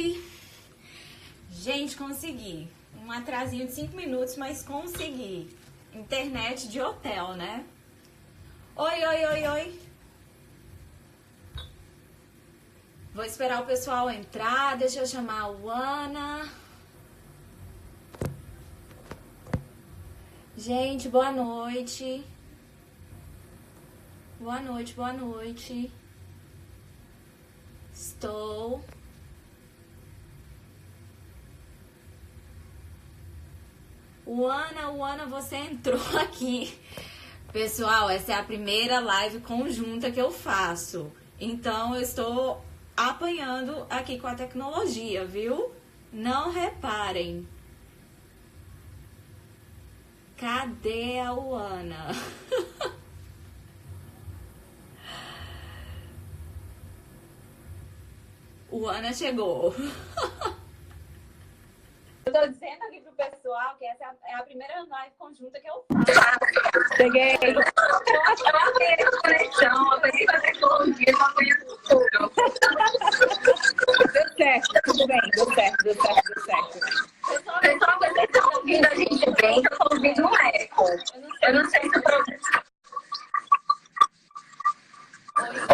Consegui! Gente, consegui. Um atrasinho de 5 minutos, mas consegui. Internet de hotel, né? Oi, oi, oi, oi. Vou esperar o pessoal entrar. Deixa eu chamar a Luana. Gente, boa noite. Boa noite, boa noite. Estou. Luana, você entrou aqui. Pessoal, essa é a primeira live conjunta que eu faço. Então, eu estou apanhando aqui com a tecnologia, viu? Não reparem. Cadê a Luana? Luana chegou. Eu tô dizendo aqui pro pessoal que essa é a primeira live conjunta que eu faço. Cheguei. Eu apanhei a conexão, apanhei a tecnologia, eu apanhei tudo. Deu certo, tudo bem, deu certo. Pessoal, vocês estão ouvindo a gente bem? Eu tô ouvindo um eco. Eu não sei se o problema.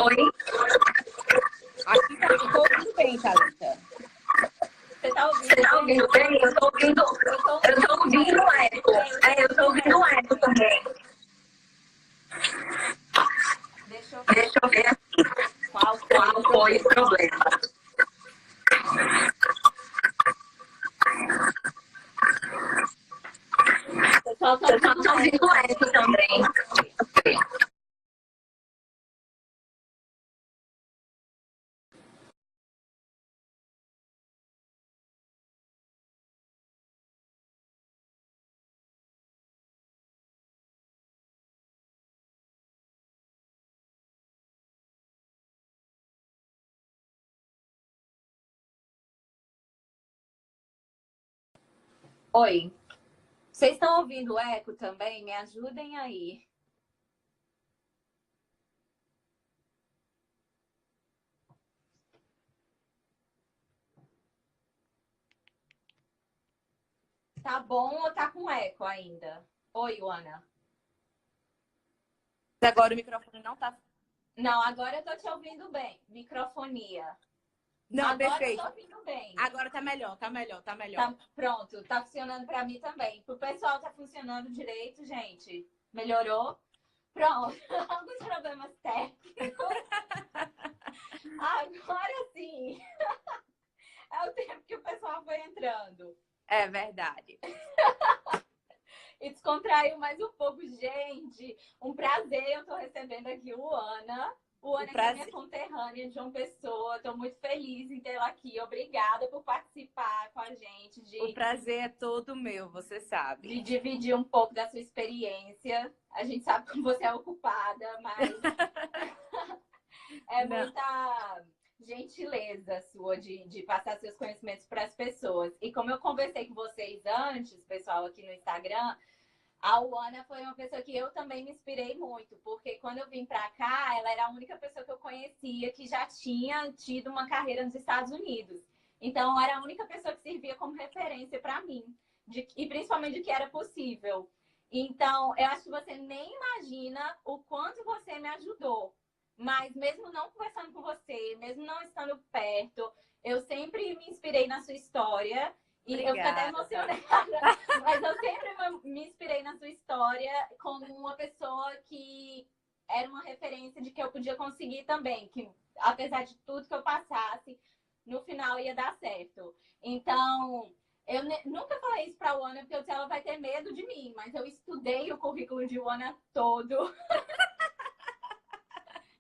Oi? Aqui tá tudo bem, Thalita. Você tá ouvindo bem? Eu tô ouvindo um eco. Eu tô ouvindo um eco também. Deixa eu ver aqui. Qual foi o problema? Pessoal, Eu tô ouvindo um eco também. Oi. Vocês estão ouvindo o eco também? Me ajudem aí. Tá bom ou tá com eco ainda? Oi, Luana. Agora o microfone não tá. Não, agora eu tô te ouvindo bem. Microfonia. Não, agora perfeito. Eu tô ouvindo bem. Agora tá melhor. Tá, pronto, tá funcionando pra mim também. Pro pessoal tá funcionando direito, gente. Melhorou? Pronto. Alguns problemas técnicos. Agora sim. É o tempo que o pessoal foi entrando. É verdade. E descontraiu mais um pouco, gente. Um prazer, eu tô recebendo aqui o Luana. Luana que é minha conterrânea de João Pessoa. Tô muito feliz em tê-la aqui. Obrigada por participar com a gente. O prazer é todo meu, você sabe. De dividir um pouco da sua experiência. A gente sabe como você é ocupada, mas é muita gentileza sua de passar seus conhecimentos para as pessoas. E como eu conversei com vocês antes, pessoal, aqui no Instagram, a Luana foi uma pessoa que eu também me inspirei muito, porque quando eu vim para cá, ela era a única pessoa que eu conhecia que já tinha tido uma carreira nos Estados Unidos. Então, era a única pessoa que servia como referência para mim, e principalmente de que era possível. Então, eu acho que você nem imagina o quanto você me ajudou. Mas mesmo não conversando com você, mesmo não estando perto, eu sempre me inspirei na sua história. E obrigada. Eu fico até emocionada, mas eu sempre me inspirei na sua história como uma pessoa que era uma referência de que eu podia conseguir também, que apesar de tudo que eu passasse, no final ia dar certo. Então, eu nunca falei isso pra Luana, porque eu disse, ela vai ter medo de mim, mas eu estudei o currículo de Luana todo.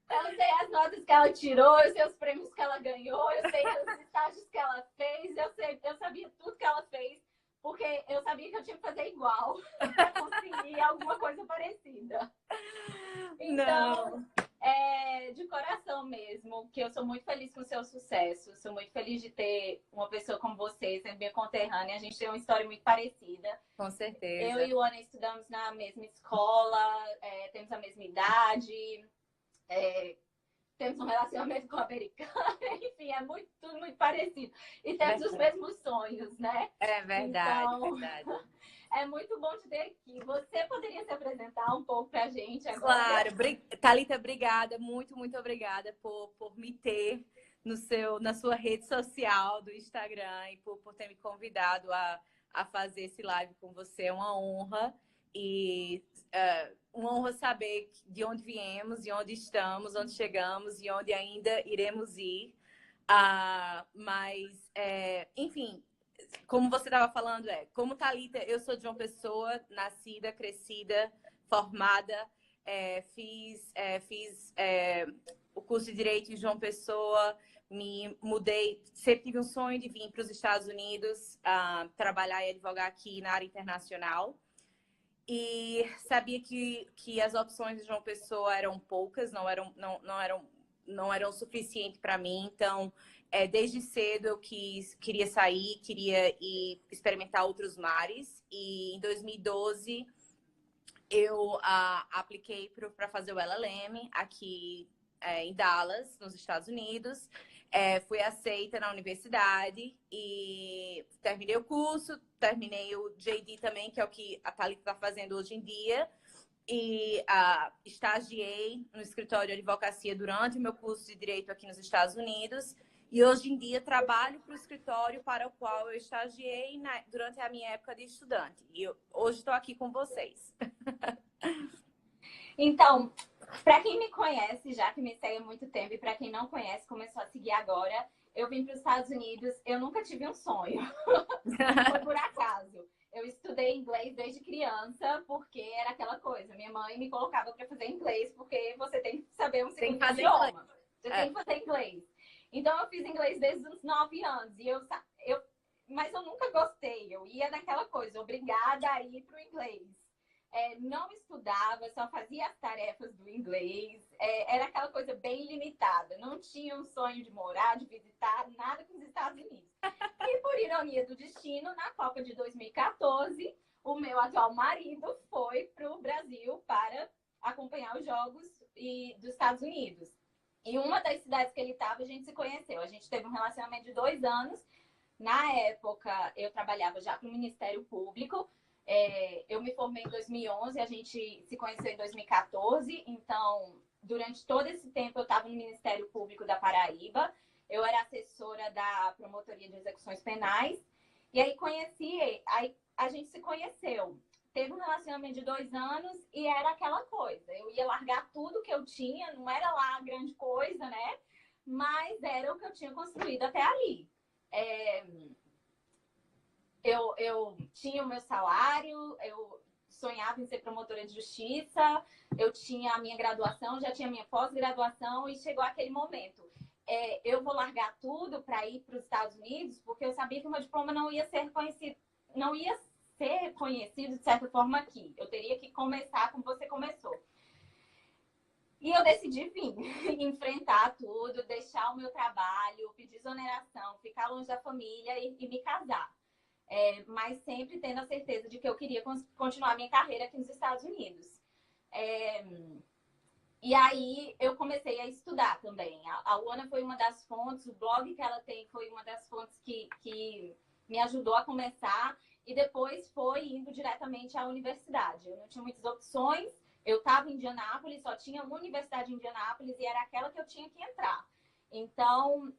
Eu sei as notas que ela tirou, eu sei os prêmios que ela ganhou, eu sei os estágios que ela fez, eu sabia tudo que ela fez, porque eu sabia que eu tinha que fazer igual para conseguir alguma coisa parecida. Então, de coração mesmo, que eu sou muito feliz com o seu sucesso, sou muito feliz de ter uma pessoa como você, sendo minha conterrânea, a gente tem uma história muito parecida. Com certeza. Eu e o Ana estudamos na mesma escola, temos a mesma idade. temos um relacionamento com o americano, enfim, é tudo muito parecido. E temos os mesmos sonhos, né? É verdade, então, verdade. É muito bom te ter aqui. Você poderia se apresentar um pouco pra gente agora? Claro. Thalita, obrigada, muito obrigada por me ter na sua rede social do Instagram e por ter me convidado a fazer esse live com você. É uma honra. E uma honra saber de onde viemos, de onde estamos, onde chegamos e onde ainda iremos ir. Mas, enfim, como você estava falando, como Thalita, eu sou de João Pessoa, nascida, crescida, formada, fiz o curso de Direito em João Pessoa, me mudei, sempre tive um sonho de vir para os Estados Unidos, trabalhar e advogar aqui na área internacional. E sabia que as opções de João Pessoa eram poucas, não eram suficientes para mim. Então, desde cedo eu queria sair, queria ir experimentar outros mares. E em 2012 eu apliquei para fazer o LLM aqui em Dallas, nos Estados Unidos. Fui aceita na universidade e terminei o curso, terminei o JD também, que é o que a Thalita está fazendo hoje em dia. E estagiei no escritório de advocacia durante o meu curso de Direito aqui nos Estados Unidos. E hoje em dia trabalho para o escritório para o qual eu estagiei durante a minha época de estudante. E hoje estou aqui com vocês. Então, para quem me conhece, já que me segue há muito tempo, e para quem não conhece, começou a seguir agora, eu vim para os Estados Unidos, eu nunca tive um sonho. Foi por acaso. Eu estudei inglês desde criança, porque era aquela coisa. Minha mãe me colocava para fazer inglês, porque você tem que saber um segundo idioma. Você tem que fazer inglês. Então, eu fiz inglês desde os 9 anos. Mas eu nunca gostei. Eu ia naquela coisa, obrigada a ir para o inglês. Não estudava, só fazia as tarefas do inglês. Era aquela coisa bem limitada. Não tinha um sonho de morar, de visitar, nada com os Estados Unidos. E por ironia do destino, na Copa de 2014, o meu atual marido foi para o Brasil para acompanhar os jogos dos Estados Unidos. Em uma das cidades que ele estava, a gente se conheceu. A gente teve um relacionamento de 2 anos. Na época, eu trabalhava já para o Ministério Público. Eu me formei em 2011, a gente se conheceu em 2014. Então, durante todo esse tempo, eu estava no Ministério Público da Paraíba. Eu era assessora da Promotoria de Execuções Penais. E aí a gente se conheceu. Teve um relacionamento de 2 anos e era aquela coisa. Eu ia largar tudo que eu tinha, não era lá grande coisa, né? Mas era o que eu tinha construído até ali. Eu tinha o meu salário, eu sonhava em ser promotora de justiça, eu tinha a minha graduação, já tinha a minha pós-graduação e chegou aquele momento. Eu vou largar tudo para ir para os Estados Unidos, porque eu sabia que o meu diploma não ia ser reconhecido de certa forma aqui. Eu teria que começar como você começou. E eu decidi vir, enfrentar tudo, deixar o meu trabalho, pedir exoneração, ficar longe da família e me casar. Mas sempre tendo a certeza de que eu queria continuar minha carreira aqui nos Estados Unidos. E aí eu comecei a estudar também. A Luana foi uma das fontes, o blog que ela tem foi uma das fontes que me ajudou a começar. E depois foi indo diretamente à universidade. Eu não tinha muitas opções. Eu estava em Indianápolis, só tinha uma universidade em Indianápolis e era aquela que eu tinha que entrar. Então,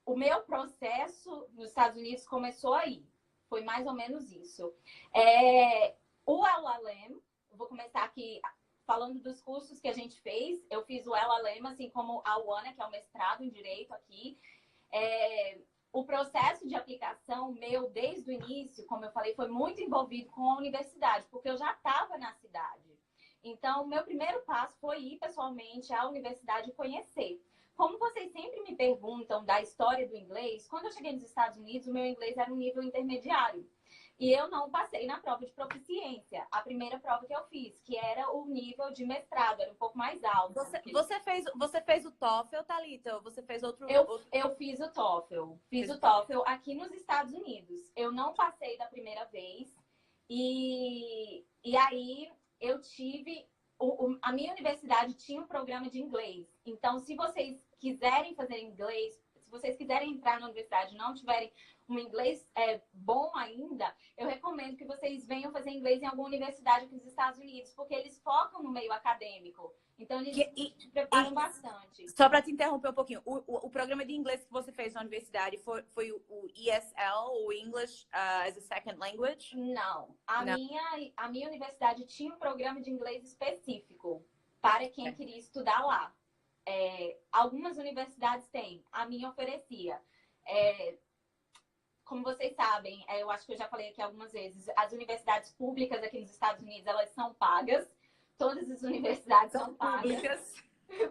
o meu processo nos Estados Unidos começou aí. Foi mais ou menos isso. O LLM, eu vou começar aqui falando dos cursos que a gente fez. Eu fiz o LLM, assim como a Luana, que é o mestrado em Direito aqui. O processo de aplicação meu, desde o início, como eu falei, foi muito envolvido com a universidade, porque eu já estava na cidade. Então, o meu primeiro passo foi ir pessoalmente à universidade e conhecer. Como vocês sempre me perguntam da história do inglês, quando eu cheguei nos Estados Unidos, o meu inglês era um nível intermediário. E eu não passei na prova de proficiência. A primeira prova que eu fiz, que era o nível de mestrado, era um pouco mais alto. Você fez o TOEFL, Thalita? Ou você fez outro? Eu fiz o TOEFL. Fiz o TOEFL aqui nos Estados Unidos. Eu não passei da primeira vez. E aí eu tive a minha universidade tinha um programa de inglês. Então, se vocês quiserem fazer inglês, se vocês quiserem entrar na universidade e não tiverem um inglês bom ainda, eu recomendo que vocês venham fazer inglês em alguma universidade aqui nos Estados Unidos, porque eles focam no meio acadêmico. Então, eles te preparam bastante. Só para te interromper um pouquinho, o programa de inglês que você fez na universidade foi o ESL, o English as a Second Language? Não. A minha universidade tinha um programa de inglês específico para quem queria estudar lá. Algumas universidades têm. A minha oferecia. Como vocês sabem, eu acho que eu já falei aqui algumas vezes, as universidades públicas aqui nos Estados Unidos, elas são pagas. Todas as universidades são pagas.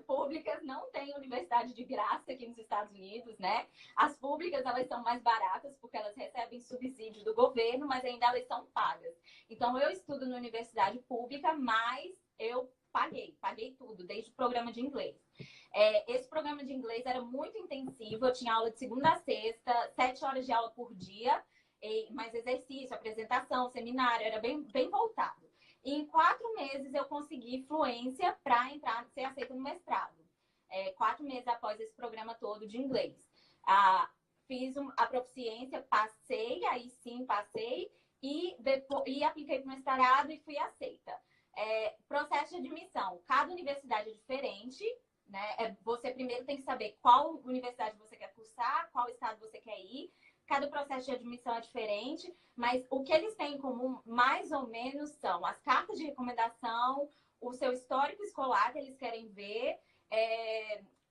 Públicas não tem universidade de graça aqui nos Estados Unidos, né? As públicas, elas são mais baratas porque elas recebem subsídio do governo, mas ainda elas são pagas. Então, eu estudo na universidade pública, mas eu paguei tudo, desde o programa de inglês. Esse programa de inglês era muito intensivo, eu tinha aula de segunda a sexta, 7 horas de aula por dia, mais exercício, apresentação, seminário, era bem, bem voltado. E em 4 meses eu consegui fluência para entrar, ser aceita no mestrado. 4 meses após esse programa todo de inglês. Fiz a proficiência, passei, aí sim passei, e apliquei para o mestrado e fui aceita. Processo de admissão. Cada universidade é diferente, né? Você primeiro tem que saber qual universidade você quer cursar, qual estado você quer ir. Cada processo de admissão é diferente, mas o que eles têm em comum, mais ou menos, são as cartas de recomendação, o seu histórico escolar que eles querem ver,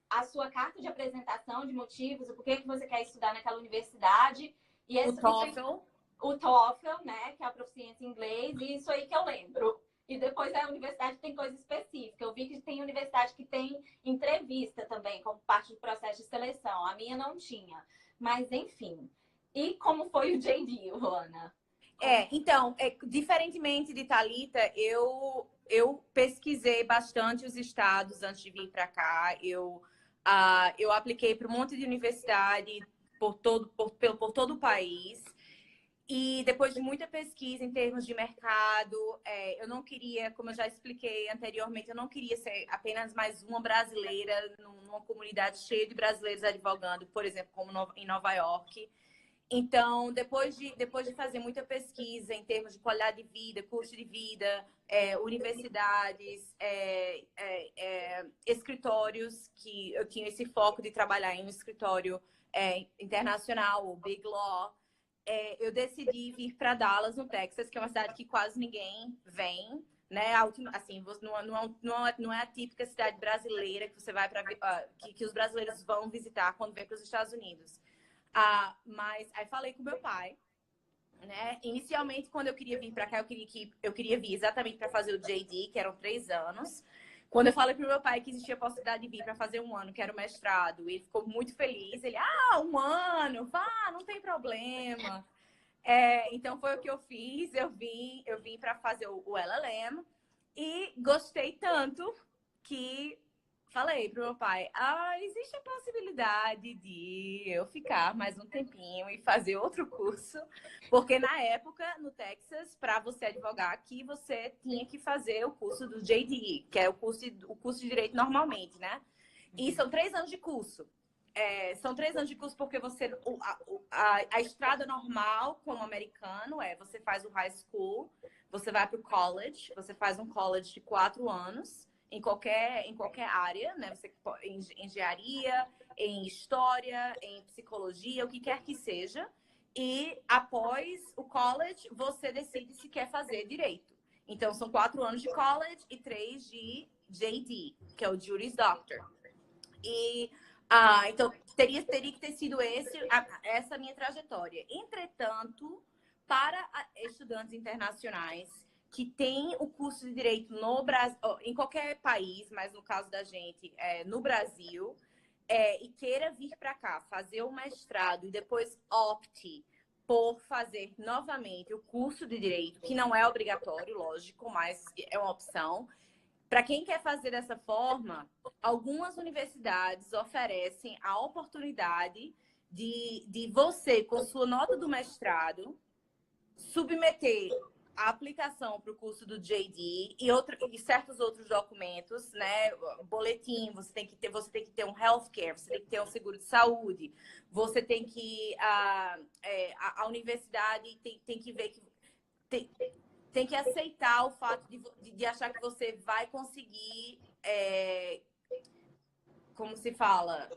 a sua carta de apresentação de motivos, o porquê que você quer estudar naquela universidade. E o TOEFL. O TOEFL, né, que é a proficiência em inglês, e isso aí que eu lembro. E depois a universidade tem coisa específica. Eu vi que tem universidade que tem entrevista também, como parte do processo de seleção. A minha não tinha. Mas, enfim. E como foi o JD, Luana? Então, diferentemente de Thalita, eu pesquisei bastante os estados antes de vir para cá. Eu apliquei para um monte de universidade por todo o país. E depois de muita pesquisa em termos de mercado, eu não queria, como eu já expliquei anteriormente, eu não queria ser apenas mais uma brasileira numa comunidade cheia de brasileiros advogando, por exemplo, como em Nova York. Então, depois de fazer muita pesquisa em termos de qualidade de vida, custo de vida, universidades, escritórios, que eu tinha esse foco de trabalhar em um escritório internacional, o Big Law, eu decidi vir para Dallas, no Texas, que é uma cidade que quase ninguém vem, né? Assim, não é a típica cidade brasileira que você vai para que os brasileiros vão visitar quando vêm para os Estados Unidos. Mas aí falei com meu pai, né? Inicialmente, quando eu queria vir para cá, eu queria vir exatamente para fazer o JD, que eram 3 anos. Quando eu falei pro meu pai que existia a possibilidade de vir para fazer 1 ano, que era o mestrado, ele ficou muito feliz. Ele, 1 ano, vá, não tem problema. Então foi o que eu fiz. Eu vim para fazer o LLM e gostei tanto que falei pro meu pai, existe a possibilidade de eu ficar mais um tempinho e fazer outro curso, porque na época, no Texas, para você advogar aqui, você tinha que fazer o curso do JD, que é o curso de Direito normalmente, né? E são 3 anos de curso. São 3 anos de curso porque a estrada normal como americano você faz o high school, você vai para o college, você faz um college de 4 anos, em qualquer área, né? Você em engenharia, em história, em psicologia, o que quer que seja. E após o college, você decide se quer fazer direito. Então, são 4 anos de college e 3 de JD, que é o Juris Doctor. E então, teria que ter sido essa minha trajetória. Entretanto, para estudantes internacionais que tem o curso de Direito no Brasil, em qualquer país, mas no caso da gente, no Brasil, e queira vir para cá, fazer o mestrado e depois opte por fazer novamente o curso de Direito, que não é obrigatório, lógico, mas é uma opção. Para quem quer fazer dessa forma, algumas universidades oferecem a oportunidade de você, com sua nota do mestrado, submeter a aplicação para o curso do JD e certos outros documentos, né? Boletim, você tem que ter um healthcare, você tem que ter um seguro de saúde, você tem que a universidade tem que ver que tem que aceitar o fato de achar que você vai conseguir, como se fala,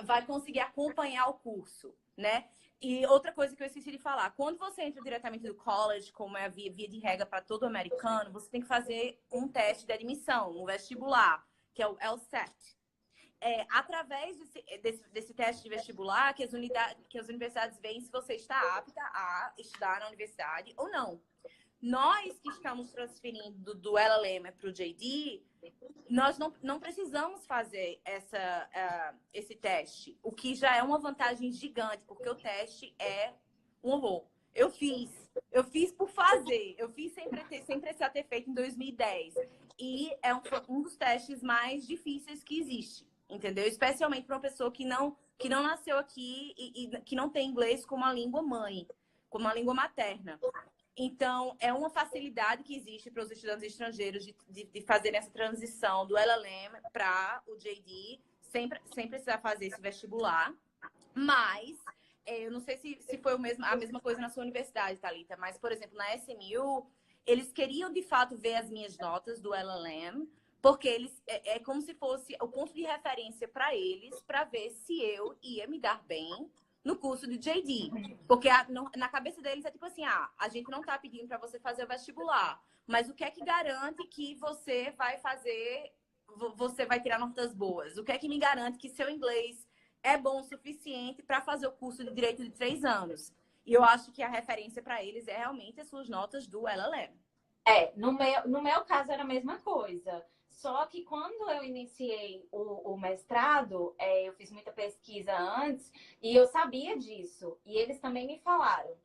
vai conseguir acompanhar o curso, né? E outra coisa que eu esqueci de falar, quando você entra diretamente do college, como é a via de regra para todo americano, você tem que fazer um teste de admissão, um vestibular, que é o LSAT. Através desse teste de vestibular que as universidades veem se você está apta a estudar na universidade ou não. Nós que estamos transferindo do LLM para o JD, nós não precisamos fazer esse teste, o que já é uma vantagem gigante, porque o teste é um horror. Eu fiz por fazer, eu fiz sem precisar ter feito em 2010. E é um dos testes mais difíceis que existe, entendeu? Especialmente para uma pessoa que não nasceu aqui e que não tem inglês como uma língua mãe, como uma língua materna. Então, é uma facilidade que existe para os estudantes estrangeiros de fazerem essa transição do LLM para o JD, sem precisar fazer esse vestibular. Mas, eu não sei se foi a mesma coisa na sua universidade, Thalita, mas, por exemplo, na SMU, eles queriam, de fato, ver as minhas notas do LLM, porque é como se fosse o ponto de referência para eles, para ver se eu ia me dar bem no curso de JD. Porque na cabeça deles é tipo assim, a gente não tá pedindo para você fazer o vestibular, mas o que é que garante que você vai tirar notas boas? O que é que me garante que seu inglês é bom o suficiente para fazer o curso de Direito de 3 anos? E eu acho que a referência para eles é realmente as suas notas do LLM. No meu caso era a mesma coisa. Só que quando eu iniciei o mestrado, eu fiz muita pesquisa antes e eu sabia disso. E eles também me falaram.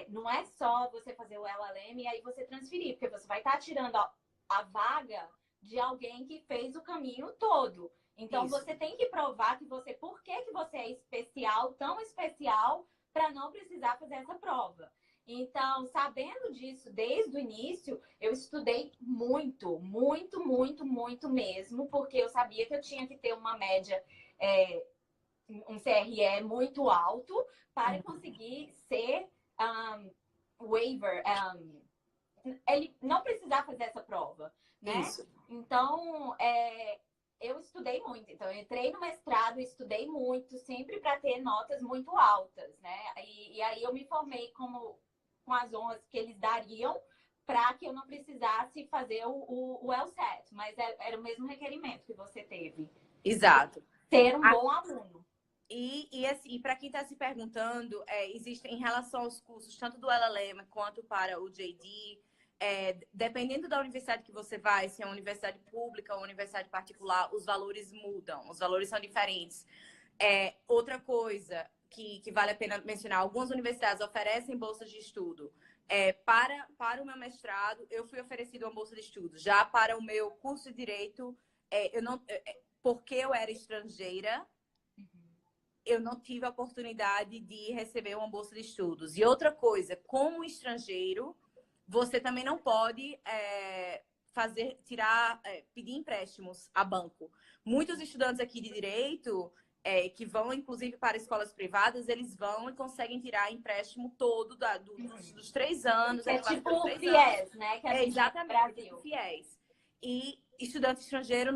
Não é só você fazer o LLM e aí você transferir, porque você vai estar tirando a vaga de alguém que fez o caminho todo. Então, Isso. Você tem que provar por que você é especial, tão especial, para não precisar fazer essa prova. Então, sabendo disso desde o início, eu estudei muito, muito, muito, muito mesmo, porque eu sabia que eu tinha que ter uma média, um CRE muito alto para conseguir ser waiver, ele não precisar fazer essa prova, né? Isso. Então, eu estudei muito. Então, eu entrei no mestrado, estudei muito, sempre para ter notas muito altas, né? E aí eu me formei com as honras que eles dariam para que eu não precisasse fazer o LSAT, mas era o mesmo requerimento que você teve. Exato. Ser um bom aluno. E assim, para quem está se perguntando, existe em relação aos cursos, tanto do LLM quanto para o JD, dependendo da universidade que você vai, se é uma universidade pública ou uma universidade particular, os valores mudam, os valores são diferentes. Outra coisa que vale a pena mencionar, algumas universidades oferecem bolsas de estudo. Para o meu mestrado, eu fui oferecida uma bolsa de estudo. Já para o meu curso de Direito, porque eu era estrangeira, eu não tive a oportunidade de receber uma bolsa de estudos. E outra coisa, como estrangeiro, você também não pode pedir empréstimos a banco. Muitos estudantes aqui de Direito, que vão, inclusive, para escolas privadas, eles vão e conseguem tirar empréstimo todo dos 3 anos. Tipo o FIES, né? Que a gente exatamente, Brasil. o FIES. E estudante estrangeiro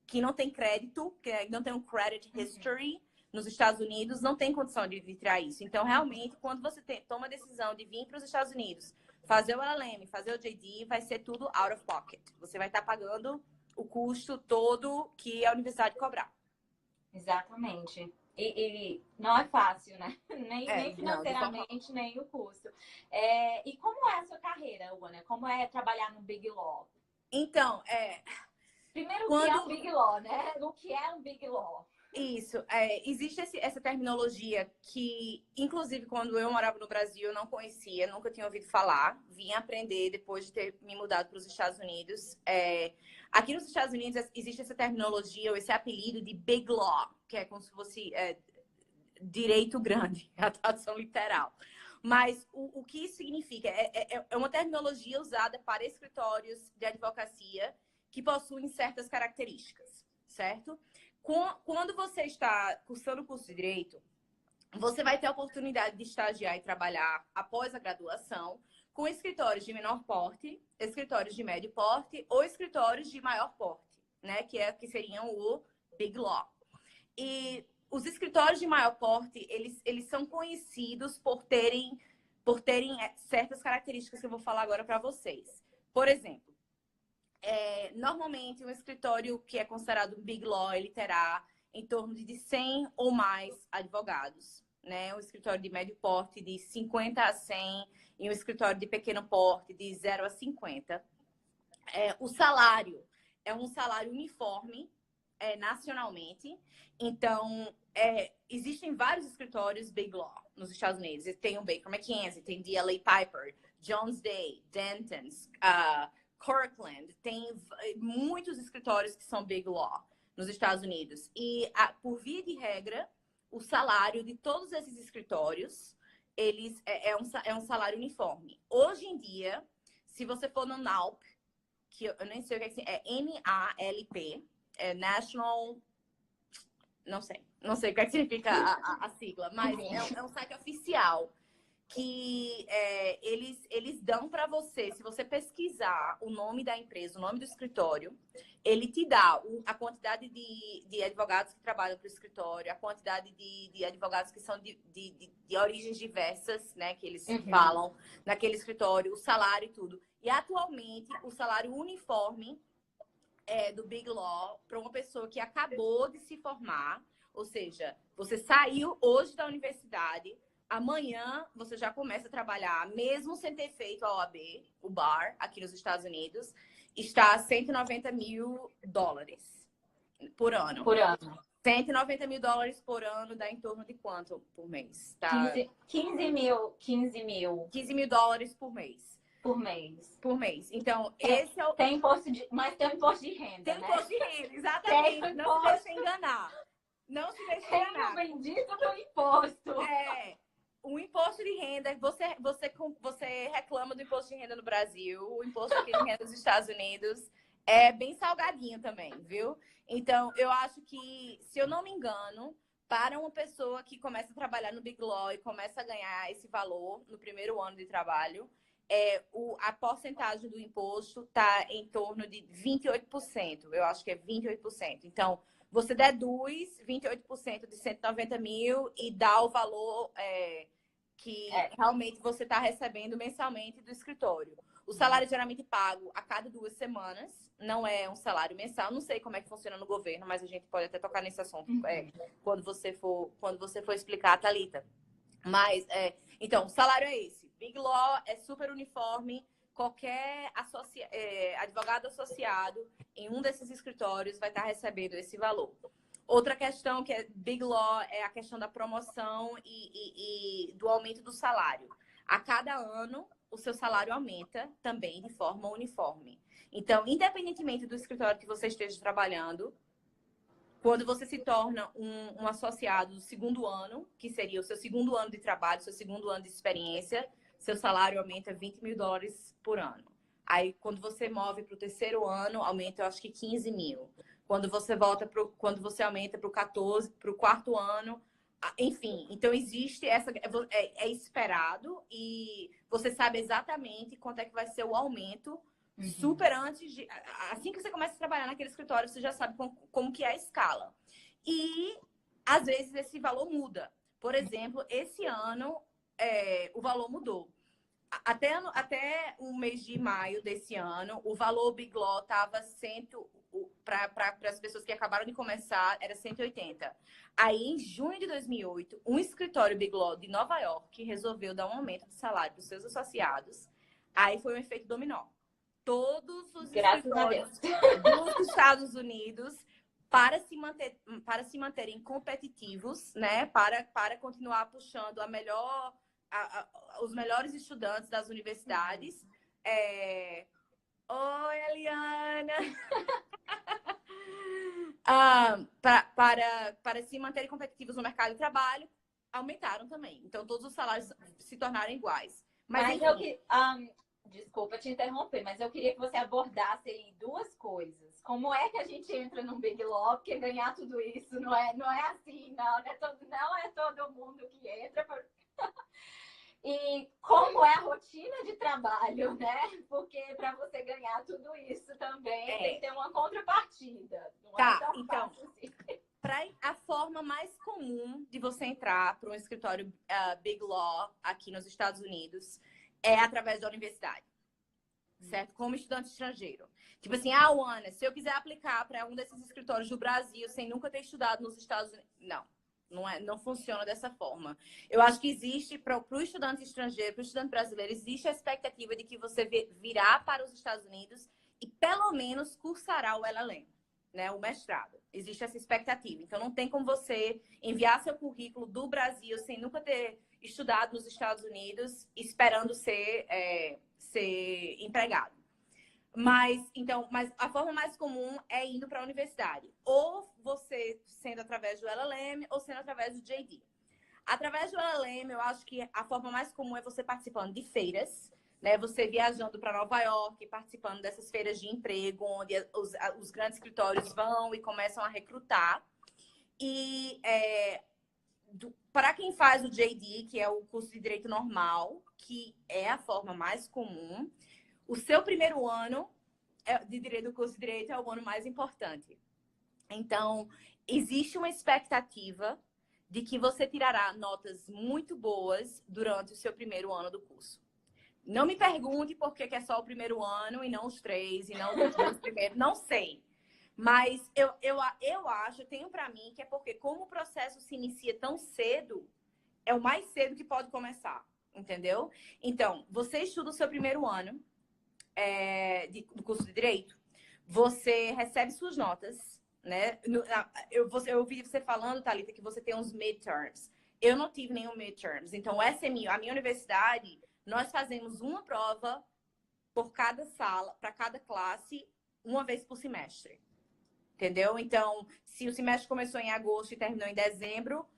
que não tem crédito, que não tem um credit history nos Estados Unidos, não tem condição de tirar isso. Então, realmente, quando você toma a decisão de vir para os Estados Unidos, fazer o LLM, fazer o JD, vai ser tudo out of pocket. Você vai estar pagando o custo todo que a universidade cobrar. Exatamente. E não é fácil, né? Nem financeiramente, nem o custo. E como é a sua carreira, Ana? Como é trabalhar no Big Law? Então, primeiro, o que é um Big Law, né? O que é um Big Law? Isso. Existe essa terminologia que, inclusive, quando eu morava no Brasil, eu não conhecia, nunca tinha ouvido falar. Vim aprender depois de ter me mudado para os Estados Unidos. Aqui nos Estados Unidos existe essa terminologia, ou esse apelido de Big Law, que é como se fosse direito grande, a tradução literal. Mas o que isso significa? É uma terminologia usada para escritórios de advocacia que possuem certas características, certo? Quando você está cursando o curso de Direito, você vai ter a oportunidade de estagiar e trabalhar após a graduação com escritórios de menor porte, escritórios de médio porte ou escritórios de maior porte, né? Que seriam o Big Law. E os escritórios de maior porte, eles são conhecidos por terem certas características que eu vou falar agora para vocês. Por exemplo, normalmente um escritório que é considerado Big Law, ele terá em torno de 100 ou mais advogados, né? Um escritório de médio porte de 50 a 100 e um escritório de pequeno porte de 0 a 50. O salário é um salário uniforme nacionalmente. Então, existem vários escritórios Big Law nos Estados Unidos. Tem o Baker McKenzie, tem DLA Piper, Jones Day, Dentons, Kirkland. Tem muitos escritórios que são Big Law nos Estados Unidos. E, por via de regra, o salário de todos esses escritórios é um salário uniforme. Hoje em dia, se você for no NALP, que eu nem sei o que é NALP, National... Não sei o que significa a sigla, mas é um site oficial que eles dão para você, se você pesquisar o nome da empresa, o nome do escritório, ele te dá a quantidade de advogados que trabalham para o escritório, a quantidade de advogados que são de origens diversas, né, que eles falam naquele escritório, o salário e tudo. E atualmente, o salário uniforme do Big Law para uma pessoa que acabou de se formar, ou seja, você saiu hoje da universidade, amanhã você já começa a trabalhar, mesmo sem ter feito a OAB, o BAR, aqui nos Estados Unidos, está a $190 mil por ano. Por ano. $190 mil por ano dá em torno de quanto por mês? Tá? 15 mil. $15 mil por mês. Por mês. Então, esse é o... Mas tem um imposto de renda, Tem né? imposto de renda, exatamente. Não se deixe enganar. Não se deixe enganar. Tem o bendito do imposto. O imposto de renda, você reclama do imposto de renda no Brasil, o imposto de renda nos Estados Unidos é bem salgadinho também, viu? Então, eu acho que, se eu não me engano, para uma pessoa que começa a trabalhar no Big Law e começa a ganhar esse valor no primeiro ano de trabalho, a porcentagem do imposto está em torno de 28%. Eu acho que é 28%. Então, você deduz 28% de 190 mil e dá o valor que realmente você está recebendo mensalmente do escritório. O salário é geralmente pago a cada 2 semanas, não é um salário mensal. Não sei como é que funciona no governo, mas a gente pode até tocar nesse assunto quando você for explicar, Thalita. Mas, então, o salário é esse. Big Law é super uniforme. Qualquer advogado associado em um desses escritórios vai estar recebendo esse valor. Outra questão que é Big Law é a questão da promoção e do aumento do salário. A cada ano, o seu salário aumenta também de forma uniforme. Então, independentemente do escritório que você esteja trabalhando, quando você se torna um associado do segundo ano, que seria o seu segundo ano de trabalho, seu segundo ano de experiência, seu salário aumenta $20 mil por ano. Aí, quando você move para o terceiro ano, aumenta, eu acho que 15 mil. Quando você aumenta para o quarto ano, enfim. Então, existe é esperado e você sabe exatamente quanto é que vai ser o aumento super antes de... Assim que você começa a trabalhar naquele escritório, você já sabe como que é a escala. E, às vezes, esse valor muda. Por exemplo, esse ano, o valor mudou. Até o mês de maio desse ano, o valor Big Law estava para as pessoas que acabaram de começar, era 180. Aí, em junho de 2008, um escritório Big Law de Nova York resolveu dar um aumento de salário para os seus associados. Aí foi um efeito dominó. Todos os escritórios dos Estados Unidos, para se manterem competitivos, né? Para continuar puxando os melhores estudantes das universidades. Oi, Eliana! Para se manterem competitivos no mercado de trabalho, aumentaram também. Então, todos os salários se tornaram iguais. Mas eu que. Desculpa te interromper, mas eu queria que você abordasse aí duas coisas. Como é que a gente entra num Big Law? Porque ganhar tudo isso não é assim, não. Não é todo mundo que entra. E como é a rotina de trabalho, né? Porque para você ganhar tudo isso também tem que ter uma contrapartida. Não é tão fácil assim. A forma mais comum de você entrar para um escritório Big Law aqui nos Estados Unidos é através da universidade, certo? Como estudante estrangeiro. Tipo assim, Ana, se eu quiser aplicar para um desses escritórios do Brasil sem nunca ter estudado nos Estados Unidos... Não funciona dessa forma. Eu acho que existe, para o estudante estrangeiro, para o estudante brasileiro, existe a expectativa de que você virá para os Estados Unidos e pelo menos cursará o LLM, né? O mestrado. Existe essa expectativa. Então, não tem como você enviar seu currículo do Brasil sem nunca ter estudado nos Estados Unidos, esperando ser empregado. Mas a forma mais comum é indo para a universidade. Ou você sendo através do LLM ou sendo através do JD. Através do LLM, eu acho que a forma mais comum é você participando de feiras, né? Você viajando para Nova York, participando dessas feiras de emprego, onde os grandes escritórios vão e começam a recrutar. E para quem faz o JD, que é o curso de Direito Normal, que é a forma mais comum, o seu primeiro ano do curso de Direito é o ano mais importante. Então, existe uma expectativa de que você tirará notas muito boas durante o seu primeiro ano do curso. Não me pergunte por que é só o primeiro ano e não os 3, e não os 2 primeiros. Não sei. Mas eu acho, eu tenho para mim que é porque como o processo se inicia tão cedo, é o mais cedo que pode começar. Entendeu? Então, você estuda o seu primeiro ano do curso de Direito, você recebe suas notas, né? Eu ouvi você falando, Thalita, que você tem uns midterms. Eu não tive nenhum midterms. Então, a minha universidade, nós fazemos uma prova por cada sala, para cada classe, uma vez por semestre. Entendeu? Então, se o semestre começou em agosto e terminou em dezembro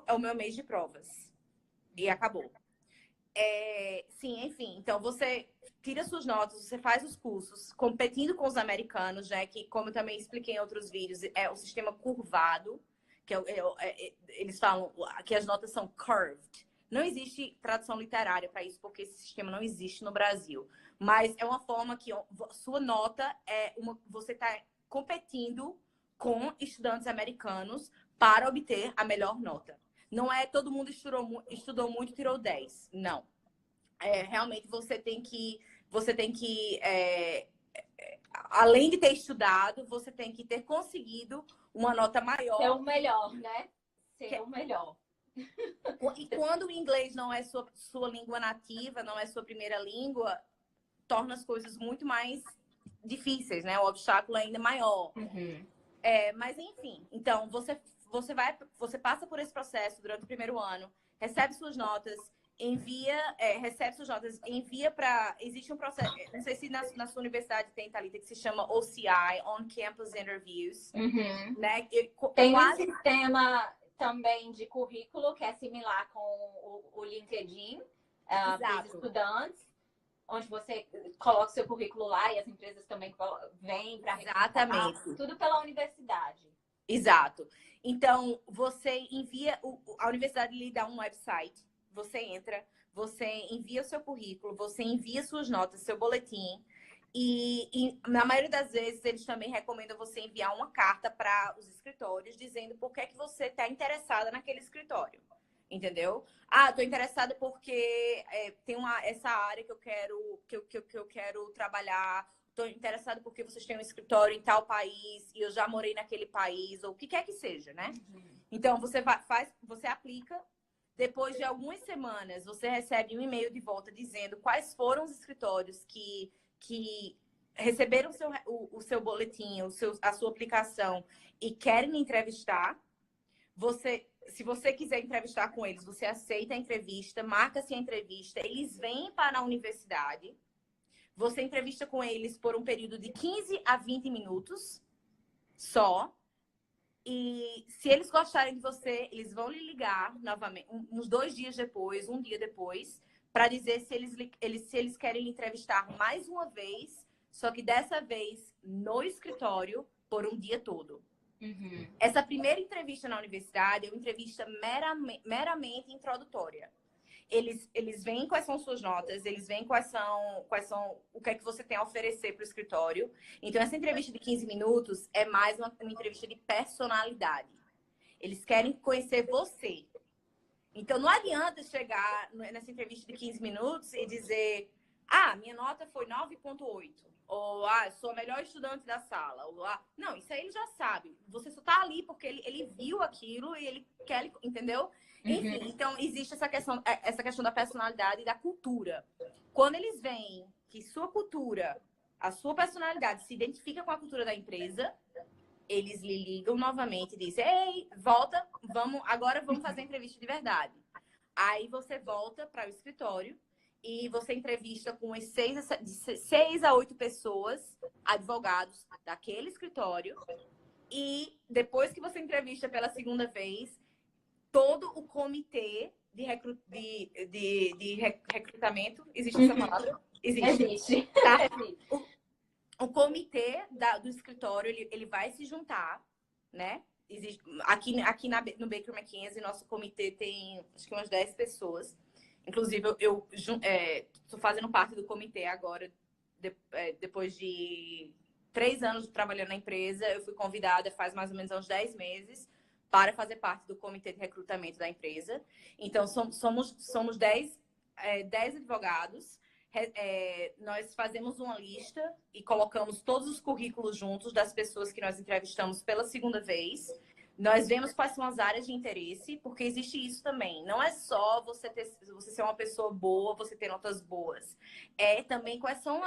é o meu mês de provas. E acabou. Sim, enfim. Então, você tira suas notas, você faz os cursos, competindo com os americanos, né? Que, como eu também expliquei em outros vídeos, é o sistema curvado, que eles falam que as notas são curved. Não existe tradução literária para isso, porque esse sistema não existe no Brasil. Mas é uma forma que sua nota você está competindo com estudantes americanos para obter a melhor nota. Não é todo mundo estudou muito e tirou 10. Não. Realmente você tem que além de ter estudado, você tem que ter conseguido uma nota maior. Ser o melhor, né? Ser o melhor. E quando o inglês não é sua língua nativa, não é sua primeira língua, torna as coisas muito mais difíceis, né? O obstáculo é ainda maior. Uhum. Mas enfim, então você passa por esse processo durante o primeiro ano, recebe suas notas, envia para... Existe um processo, não sei se na sua universidade tem, Thalita, que se chama OCI, On-Campus Interviews. Uhum. Né? Tem um sistema também de currículo que é similar com o LinkedIn para os estudantes, onde você coloca o seu currículo lá e as empresas também vêm para Exatamente. Tudo pela universidade. Exato. Então, você envia... A universidade lhe dá um website, você entra, você envia o seu currículo, você envia suas notas, seu boletim. E na maioria das vezes, eles também recomendam você enviar uma carta para os escritórios dizendo por que você está interessada naquele escritório. Entendeu? Estou interessada porque tem essa área que eu quero trabalhar. Estou interessada porque vocês têm um escritório em tal país e eu já morei naquele país, ou o que quer que seja, né? Uhum. Então, você aplica. Depois de algumas semanas, você recebe um e-mail de volta dizendo quais foram os escritórios que receberam o seu boletim, a sua aplicação e querem me entrevistar. Se você quiser entrevistar com eles, você aceita a entrevista, marca-se a entrevista, eles vêm para a universidade, você entrevista com eles por um período de 15 a 20 minutos só, E se eles gostarem de você, eles vão lhe ligar novamente, uns 2 dias depois, um dia depois, para dizer se eles querem lhe entrevistar mais uma vez, só que dessa vez no escritório, por um dia todo. Uhum. Essa primeira entrevista na universidade é uma entrevista meramente introdutória. Eles veem quais são suas notas, eles veem quais são o que é que você tem a oferecer para o escritório. Então, essa entrevista de 15 minutos é mais uma entrevista de personalidade. Eles querem conhecer você. Então, não adianta chegar nessa entrevista de 15 minutos e dizer: ah, minha nota foi 9,8. Ou, ah, sou a melhor estudante da sala. Ou, ah, não, isso aí ele já sabe. Você só tá ali porque ele viu aquilo e ele quer, entendeu? Enfim, então existe essa questão da personalidade e da cultura. Quando eles veem que sua cultura, a sua personalidade se identifica com a cultura da empresa, eles lhe ligam novamente e dizem: ei, volta, agora vamos fazer a entrevista de verdade. Aí você volta para o escritório e você entrevista com de 6 a 8 pessoas, advogados daquele escritório. E depois que você entrevista pela segunda vez, todo o comitê de recrutamento, existe essa palavra? Existe. Tá? O comitê do escritório, ele vai se juntar, né? Existe, aqui no Baker McKenzie, nosso comitê tem acho que umas 10 pessoas. Inclusive, eu estou fazendo parte do comitê agora, depois de 3 anos trabalhando na empresa. Eu fui convidada faz mais ou menos uns 10 meses para fazer parte do comitê de recrutamento da empresa. Então, somos 10 advogados. Nós fazemos uma lista e colocamos todos os currículos juntos das pessoas que nós entrevistamos pela segunda vez. Nós vemos quais são as áreas de interesse, porque existe isso também. Não é só você ser uma pessoa boa, você ter notas boas. É também quais são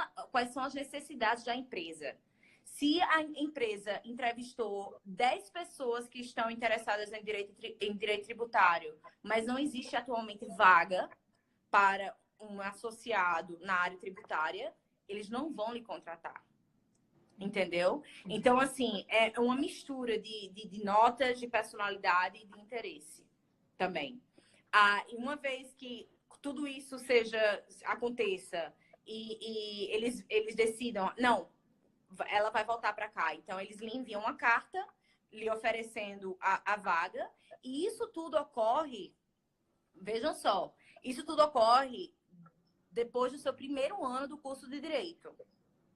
as necessidades da empresa. Se a empresa entrevistou 10 pessoas que estão interessadas em direito tributário, mas não existe atualmente vaga para um associado na área tributária, eles não vão lhe contratar. Entendeu? Então, assim, é uma mistura de notas, de personalidade e de interesse também. E uma vez que tudo isso aconteça e eles decidam, não, ela vai voltar para cá. Então, eles lhe enviam uma carta lhe oferecendo a vaga. E isso tudo ocorre, vejam só, isso tudo ocorre depois do seu primeiro ano do curso de Direito,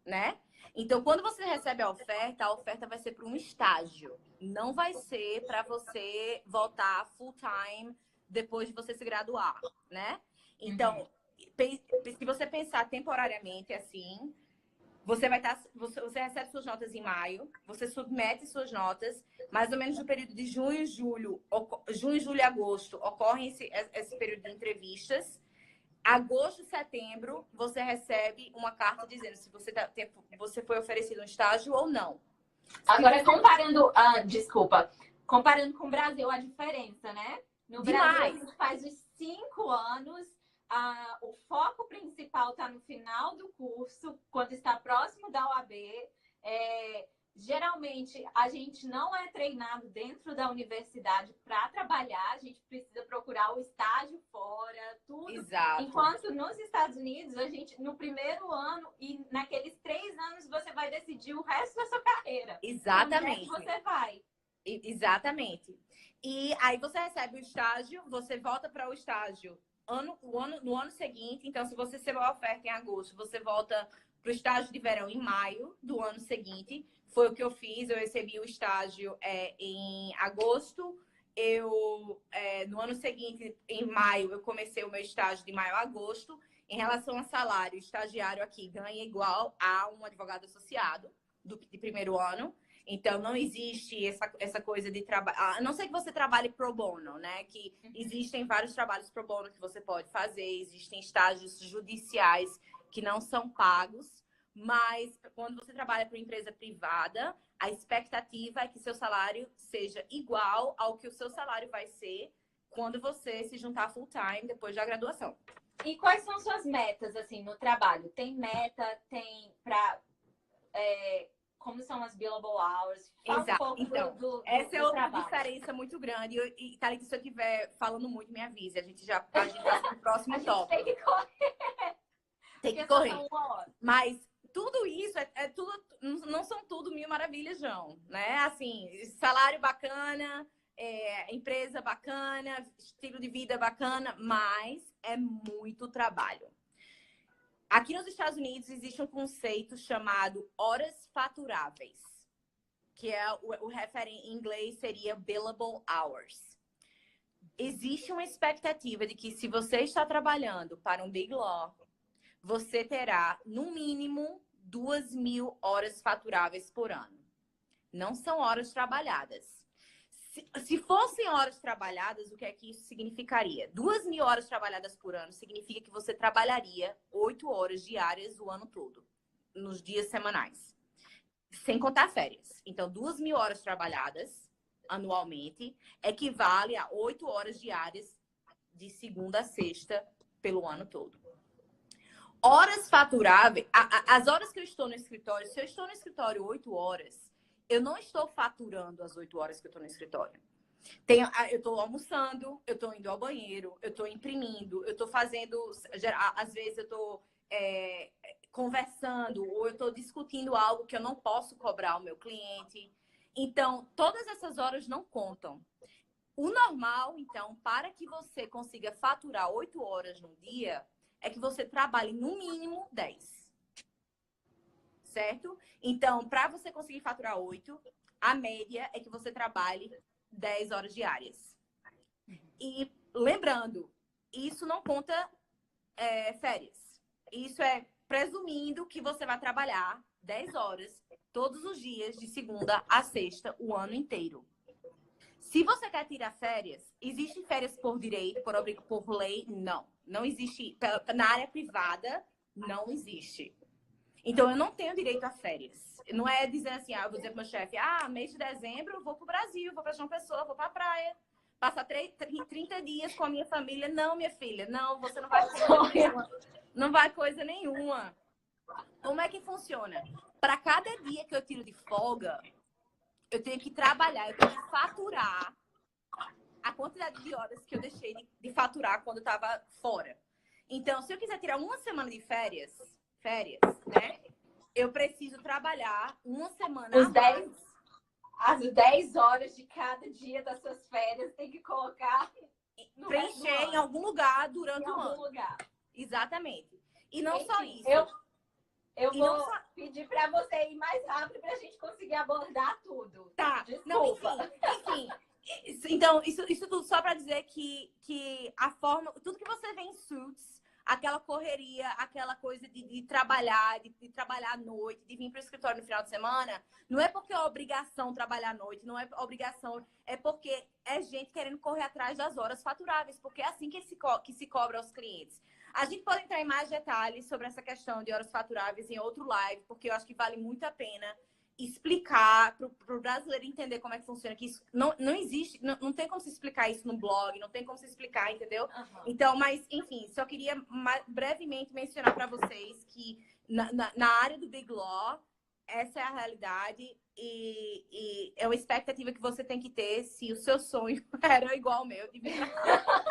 né? Então, quando você recebe a oferta vai ser para um estágio. Não vai ser para você voltar full time depois de você se graduar, né? Então, se você pensar temporariamente assim, você recebe suas notas em maio, você submete suas notas, mais ou menos no período de junho, julho e agosto, ocorre esse período de entrevistas. Agosto, setembro, você recebe uma carta dizendo se você foi oferecido um estágio ou não. Agora, comparando com o Brasil, a diferença, né? No Brasil, a gente faz os 5 anos, o foco principal está no final do curso, quando está próximo da OAB. Geralmente, a gente não é treinado dentro da universidade para trabalhar, a gente precisa procurar o estágio fora, tudo. Exato. Enquanto nos Estados Unidos, a gente, no primeiro ano e naqueles 3 anos, você vai decidir o resto da sua carreira. Exatamente. Onde é que você vai. Exatamente. E aí você recebe o estágio, você volta para o estágio no ano seguinte. Então, se você recebeu a oferta em agosto, você volta para o estágio de verão em maio do ano seguinte. Foi o que eu fiz. Eu recebi o estágio em agosto. No ano seguinte, em maio, eu comecei o meu estágio de maio a agosto. Em relação a salário, o estagiário aqui ganha igual a um advogado associado de primeiro ano. Então, não existe essa coisa de trabalho. A não ser que você trabalhe pro bono, né? Que existem vários trabalhos pro bono que você pode fazer. Existem estágios judiciais que não são pagos. Mas, quando você trabalha para uma empresa privada, a expectativa é que seu salário seja igual ao que o seu salário vai ser quando você se juntar full time depois da graduação. E quais são suas metas, assim, no trabalho? Tem meta? Tem para... como são as billable hours. Fala Exato. um pouco Então, essa é outra trabalho. diferença muito grande. E Thalita, se eu estiver falando muito, me avise. A gente passa pro próximo tópico. Tem que correr. Tem que correr. Mas tudo isso tudo, não são tudo mil maravilhas, João, né? Assim, salário bacana, empresa bacana, estilo de vida bacana, mas é muito trabalho. Aqui nos Estados Unidos existe um conceito chamado horas faturáveis, que é o referente em inglês seria billable hours. Existe uma expectativa de que se você está trabalhando para um Big Law, você terá, no mínimo, 2.000 horas faturáveis por ano. Não são horas trabalhadas. Se fossem horas trabalhadas, o que é que isso significaria? 2.000 horas trabalhadas por ano significa que você trabalharia 8 horas diárias o ano todo, nos dias semanais, sem contar férias. Então, 2.000 horas trabalhadas anualmente equivale a 8 horas diárias de segunda a sexta pelo ano todo. Horas faturáveis, as horas que eu estou no escritório, se eu estou no escritório 8 horas, eu não estou faturando as 8 horas que eu estou no escritório. Eu estou almoçando, eu estou indo ao banheiro, eu estou imprimindo, eu estou fazendo... Às vezes eu estou conversando ou eu estou discutindo algo que eu não posso cobrar ao meu cliente. Então, todas essas horas não contam. O normal, então, para que você consiga faturar 8 horas no dia, é que você trabalhe no mínimo 10. Certo? Então, para você conseguir faturar 8, a média é que você trabalhe 10 horas diárias. E lembrando, isso não conta férias. Isso é presumindo que você vai trabalhar 10 horas todos os dias, de segunda a sexta, o ano inteiro. Se você quer tirar férias, existe férias por direito, por lei? Não. Não existe. Na área privada, não existe. Então, eu não tenho direito a férias. Não é dizer assim, eu vou dizer pro meu chefe, mês de dezembro eu vou pro Brasil, vou pra João Pessoa, vou pra praia, passar 30 dias com a minha família. Não, minha filha, não, você não vai coisa nenhuma. Não vai coisa nenhuma. Como é que funciona? Para cada dia que eu tiro de folga, eu tenho que trabalhar, eu tenho que faturar a quantidade de horas que eu deixei de faturar quando eu estava fora. Então, se eu quiser tirar uma semana de férias, né? Eu preciso trabalhar uma semana As 10 horas de cada dia das suas férias tem que colocar preencher em algum lugar durante o ano. Lugar. Exatamente. E não só isso. Eu vou pedir para você ir mais rápido para a gente conseguir abordar tudo. Tá. Desculpa. Não, enfim. Então, isso tudo só para dizer que a forma... Tudo que você vê em Suits, aquela correria, aquela coisa de trabalhar, de trabalhar à noite, de vir para o escritório no final de semana, não é porque é obrigação trabalhar à noite, não é obrigação, é porque é gente querendo correr atrás das horas faturáveis, porque é assim que se cobra aos clientes. A gente pode entrar em mais detalhes sobre essa questão de horas faturáveis em outro live, porque eu acho que vale muito a pena explicar para o brasileiro entender como é que funciona, que isso não existe, não tem como se explicar isso no blog, não tem como se explicar, entendeu? Uhum. Então, mas, enfim, só queria brevemente mencionar para vocês que na área do Big Law, essa é a realidade e é uma expectativa que você tem que ter se o seu sonho era igual ao meu, de vir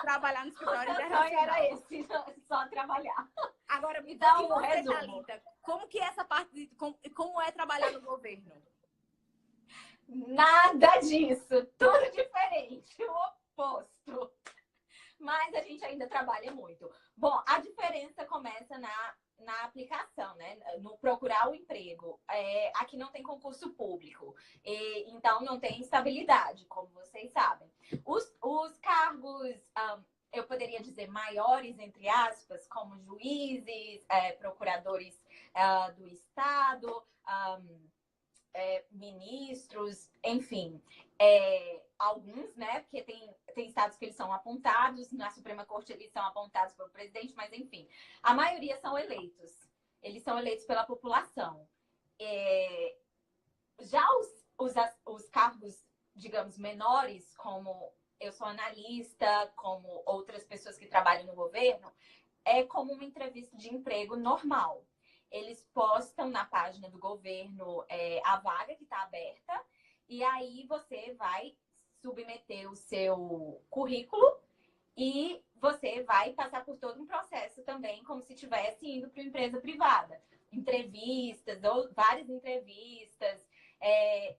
trabalhar no escritório internacional. Meu sonho era esse, só trabalhar. Agora, me dá um resumo. Thalita, como que é essa parte como é trabalhar no governo? Nada disso, tudo diferente, o oposto. Mas a gente ainda trabalha muito. Bom, a diferença começa na aplicação, né? No procurar o emprego. Aqui não tem concurso público, então não tem estabilidade, como vocês sabem. Os cargos, eu poderia dizer maiores, entre aspas, como juízes, procuradores do Estado, ministros, enfim, alguns, né? Porque tem estados que eles são apontados, na Suprema Corte eles são apontados pelo presidente, mas enfim, a maioria são eleitos. Eles são eleitos pela população. Já os cargos, digamos, menores, como eu sou analista, como outras pessoas que trabalham no governo, é como uma entrevista de emprego normal. eles postam na página do governo a vaga que está aberta, e aí você vai submeter o seu currículo e você vai passar por todo um processo também, como se estivesse indo para uma empresa privada. Entrevistas, ou várias entrevistas,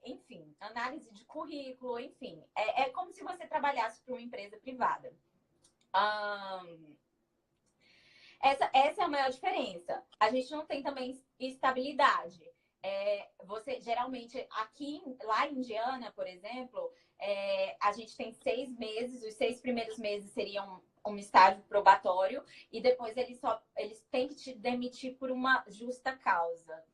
enfim, análise de currículo, enfim. É como se você trabalhasse para uma empresa privada. Essa é a maior diferença. A gente não tem também estabilidade. Você, geralmente, lá em Indiana, por exemplo, a gente tem 6 meses, os 6 primeiros meses seriam um estágio probatório, e depois eles têm que te demitir por uma justa causa.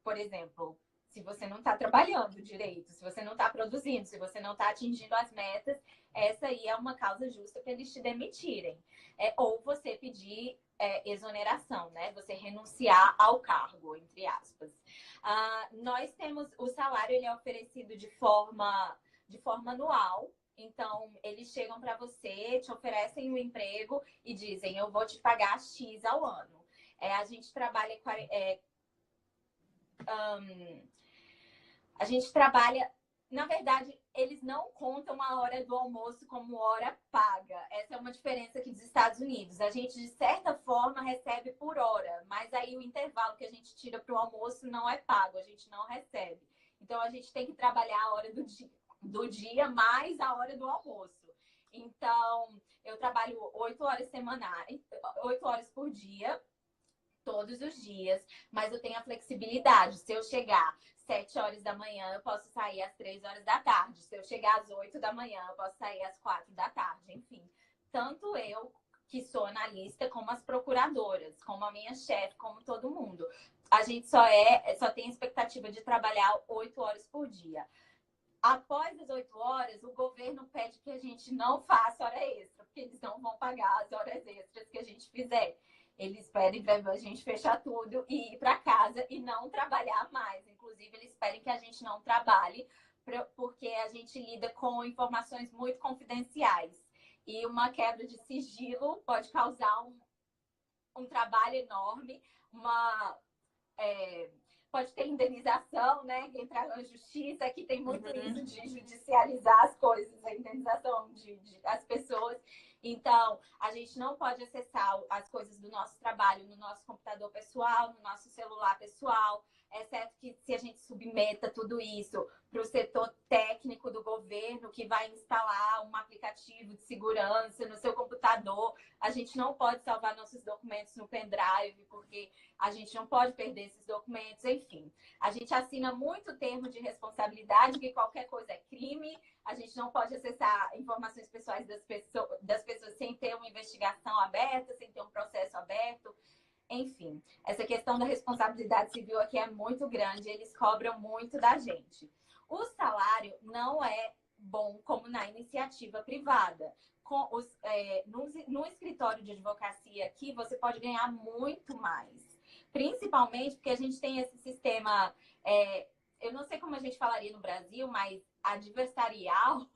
Por exemplo, se você não está trabalhando direito, se você não está produzindo, se você não está atingindo as metas, essa aí é uma causa justa para eles te demitirem. Ou você pedir exoneração, né? Você renunciar ao cargo, entre aspas. Nós temos o salário, ele é oferecido de forma anual. Então, eles chegam para você, te oferecem um emprego e dizem, eu vou te pagar X ao ano. A gente trabalha na verdade, eles não contam a hora do almoço como hora paga. Essa é uma diferença aqui dos Estados Unidos. A gente, de certa forma, recebe por hora, mas aí o intervalo que a gente tira para o almoço não é pago, a gente não recebe. Então, a gente tem que trabalhar a hora do dia mais a hora do almoço. Então, eu trabalho 8 horas semanais, 8 horas por dia, todos os dias, mas eu tenho a flexibilidade. Se eu chegar 7 horas da manhã, eu posso sair às 3 horas da tarde. Se eu chegar às 8 da manhã, eu posso sair às 4 da tarde. Enfim, tanto eu, que sou analista, como as procuradoras, como a minha chefe, como todo mundo. A gente só tem a expectativa de trabalhar 8 horas por dia. Após as 8 horas, o governo pede que a gente não faça hora extra, porque eles não vão pagar as horas extras que a gente fizer. Eles pedem para a gente fechar tudo e ir para casa e não trabalhar mais. Inclusive, eles pedem que a gente não trabalhe, porque a gente lida com informações muito confidenciais. E uma quebra de sigilo pode causar um trabalho enorme, pode ter indenização, né? Entrar na justiça, que tem muito isso de judicializar as coisas, a indenização das pessoas. Então, a gente não pode acessar as coisas do nosso trabalho no nosso computador pessoal, no nosso celular pessoal, exceto que se a gente submeta tudo isso para o setor técnico do governo, que vai instalar um aplicativo de segurança no seu computador. A gente não pode salvar nossos documentos no pendrive, porque a gente não pode perder esses documentos. Enfim, a gente assina muito termo de responsabilidade, que qualquer coisa é crime. A gente não pode acessar informações pessoais das pessoas sem ter uma investigação aberta, sem ter um processo aberto. Enfim, essa questão da responsabilidade civil aqui é muito grande, eles cobram muito da gente. O salário não é bom como na iniciativa privada. No escritório de advocacia aqui, você pode ganhar muito mais. Principalmente porque a gente tem esse sistema, eu não sei como a gente falaria no Brasil, mas adversarial,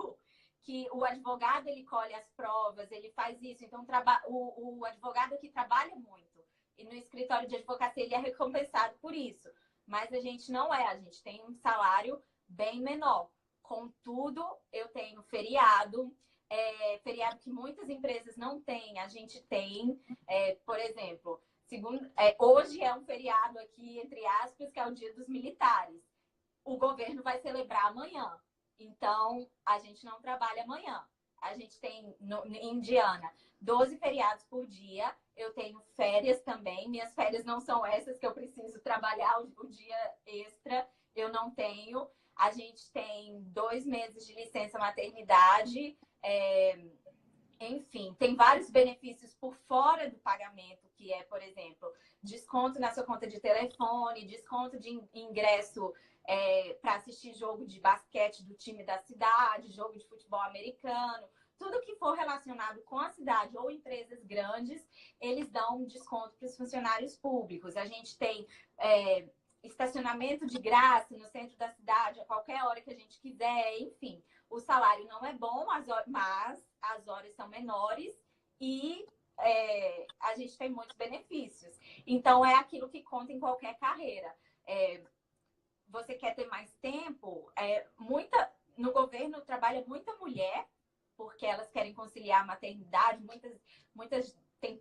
que o advogado ele colhe as provas, ele faz isso. Então, o advogado aqui trabalha muito. E no escritório de advocacia ele é recompensado por isso. Mas a gente não a gente tem um salário bem menor. Contudo, eu tenho feriado, feriado que muitas empresas não têm, a gente tem. Por exemplo, hoje é um feriado aqui, entre aspas, que é o Dia dos Militares. O governo vai celebrar amanhã. Então, a gente não trabalha amanhã. A gente tem, em Indiana, 12 feriados por dia. Eu tenho férias também. Minhas férias não são essas que eu preciso trabalhar o dia extra. Eu não tenho. A gente tem 2 meses de licença maternidade. Enfim, tem vários benefícios por fora do pagamento, que é, por exemplo, desconto na sua conta de telefone, desconto de ingresso para assistir jogo de basquete do time da cidade, jogo de futebol americano. Tudo que for relacionado com a cidade ou empresas grandes, eles dão um desconto para os funcionários públicos. A gente tem estacionamento de graça no centro da cidade, a qualquer hora que a gente quiser. Enfim, o salário não é bom, mas as horas são menores e a gente tem muitos benefícios. Então, é aquilo que conta em qualquer carreira. Você quer ter mais tempo? No governo trabalha muita mulher, porque elas querem conciliar a maternidade. Muitas têm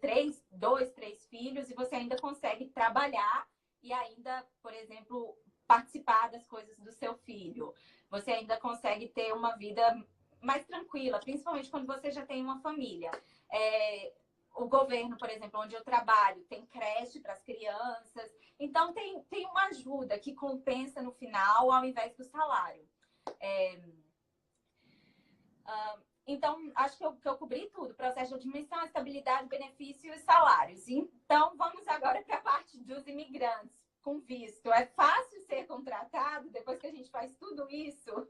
2, 3 filhos, e você ainda consegue trabalhar e ainda, por exemplo, participar das coisas do seu filho. Você ainda consegue ter uma vida mais tranquila, principalmente quando você já tem uma família. O governo, por exemplo, onde eu trabalho, tem creche para as crianças. Então, tem uma ajuda que compensa no final, ao invés do salário. Então, acho que eu cobri tudo. Processo de admissão, estabilidade, benefícios e salários. Então, vamos agora para a parte dos imigrantes com visto. É fácil ser contratado depois que a gente faz tudo isso?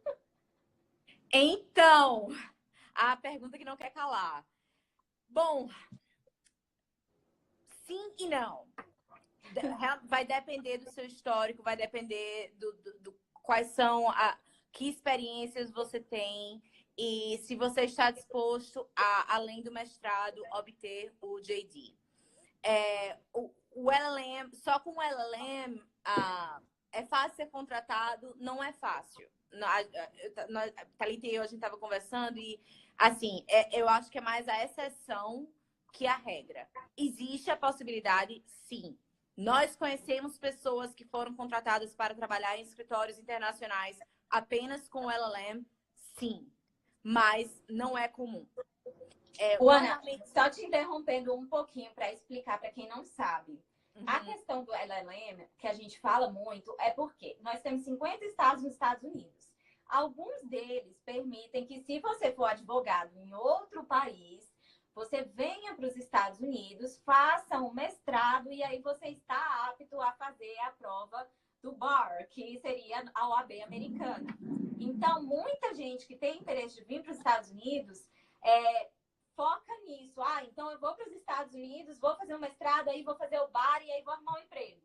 Então, a pergunta que não quer calar. Bom, sim e não. Vai depender do seu histórico, vai depender do quais são que experiências você tem e se você está disposto a, além do mestrado, obter o JD. O LLM, só com o LLM, é fácil ser contratado? Não é fácil. Thalita e eu, a gente estava conversando e, assim, eu acho que é mais a exceção que a regra. Existe a possibilidade, sim. Nós conhecemos pessoas que foram contratadas para trabalhar em escritórios internacionais apenas com o LLM, sim. Mas não é comum. Ana, só te interrompendo um pouquinho para explicar para quem não sabe. A questão do LLM, que a gente fala muito, é porque nós temos 50 estados nos Estados Unidos. Alguns deles permitem que, se você for advogado em outro país, você venha para os Estados Unidos, faça um mestrado e aí você está apto a fazer a prova do BAR, que seria a OAB americana. Então, muita gente que tem interesse de vir para os Estados Unidos foca nisso. Então eu vou para os Estados Unidos, vou fazer um mestrado, aí vou fazer o BAR e aí vou arrumar um emprego.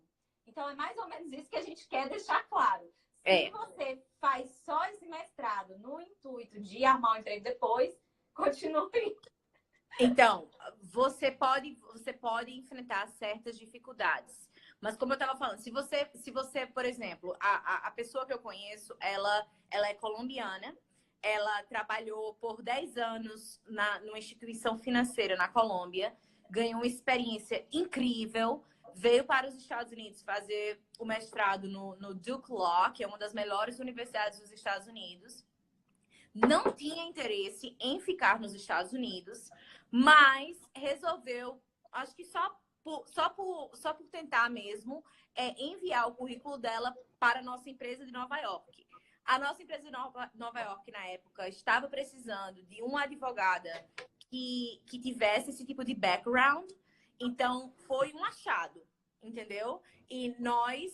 Então, é mais ou menos isso que a gente quer deixar claro. Se você faz só esse mestrado no intuito de arrumar um emprego depois, continue. Então, você pode enfrentar certas dificuldades. Mas como eu estava falando, se você, por exemplo, a pessoa que eu conheço, ela é colombiana, ela trabalhou por 10 anos numa instituição financeira na Colômbia, ganhou uma experiência incrível, veio para os Estados Unidos fazer o mestrado no Duke Law, que é uma das melhores universidades dos Estados Unidos. Não tinha interesse em ficar nos Estados Unidos, mas resolveu, acho que só por tentar mesmo, enviar o currículo dela para a nossa empresa de Nova York. A nossa empresa de Nova York, na época, estava precisando de uma advogada que tivesse esse tipo de background. Então, foi um achado, entendeu? E nós,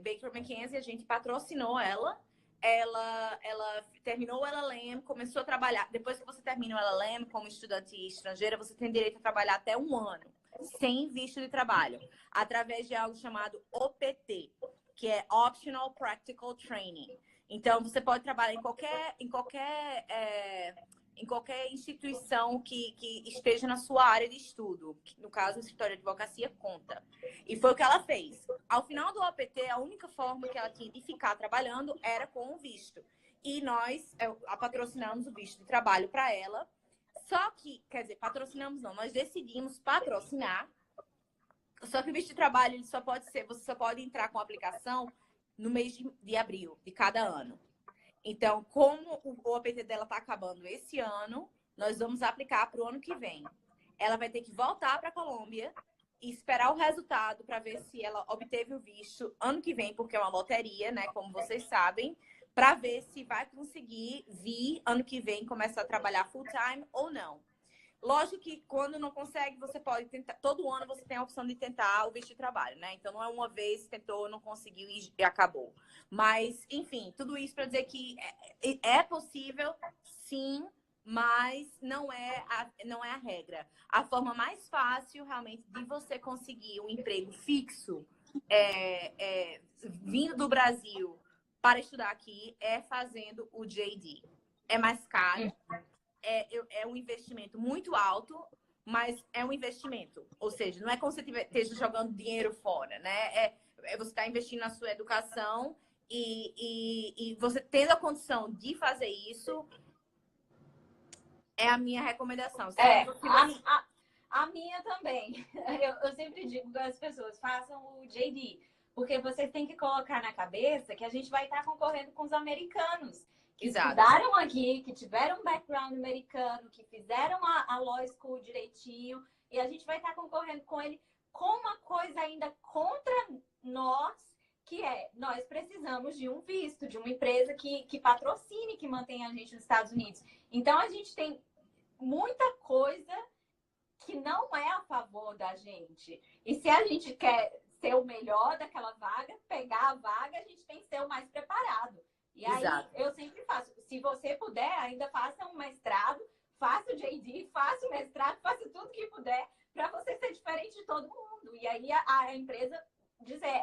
Baker McKenzie, a gente patrocinou ela. Ela terminou o LLM, começou a trabalhar. Depois que você termina o LLM como estudante estrangeira, você tem direito a trabalhar até 1 ano, sem visto de trabalho, através de algo chamado OPT, que é Optional Practical Training. Então, você pode trabalhar em qualquer instituição que esteja na sua área de estudo. No caso, o escritório de advocacia conta. E foi o que ela fez. Ao final do OPT, a única forma que ela tinha de ficar trabalhando era com o visto. E nós a patrocinamos o visto de trabalho para ela. Só que, quer dizer, patrocinamos não, nós decidimos patrocinar. Só que o visto de trabalho ele você só pode entrar com a aplicação no mês de abril de cada ano. Então, como o OPT dela está acabando esse ano, nós vamos aplicar para o ano que vem. Ela vai ter que voltar para a Colômbia e esperar o resultado para ver se ela obteve o visto ano que vem, porque é uma loteria, né? Como vocês sabem, para ver se vai conseguir vir ano que vem começar a trabalhar full time ou não. Lógico que quando não consegue, você pode tentar. Todo ano você tem a opção de tentar o visto de trabalho, né? Então não é uma vez, tentou, não conseguiu e acabou. Mas, enfim, tudo isso para dizer que é possível, sim, mas não é a regra. A forma mais fácil, realmente, de você conseguir um emprego fixo vindo do Brasil para estudar aqui é fazendo o JD. É mais caro. É um investimento muito alto, mas é um investimento. Ou seja, não é como se você esteja jogando dinheiro fora, né? Você está investindo na sua educação e você tendo a condição de fazer isso, é a minha recomendação. A minha também. Eu sempre digo para as pessoas, façam o JD, porque vocês têm que colocar na cabeça que a gente vai estar concorrendo com os americanos, que estudaram aqui, que tiveram um background americano, que fizeram a law school direitinho, e a gente vai estar concorrendo com ele com uma coisa ainda contra nós, que nós precisamos de um visto, de uma empresa que patrocine, que mantenha a gente nos Estados Unidos. Então, a gente tem muita coisa que não é a favor da gente. E se a gente quer ser o melhor daquela vaga, pegar a vaga, a gente tem que ser o mais preparado. E aí, eu sempre faço. Se você puder, ainda faça um mestrado, faça o JD, faça o mestrado, faça tudo que puder para você ser diferente de todo mundo. E aí, a empresa dizer,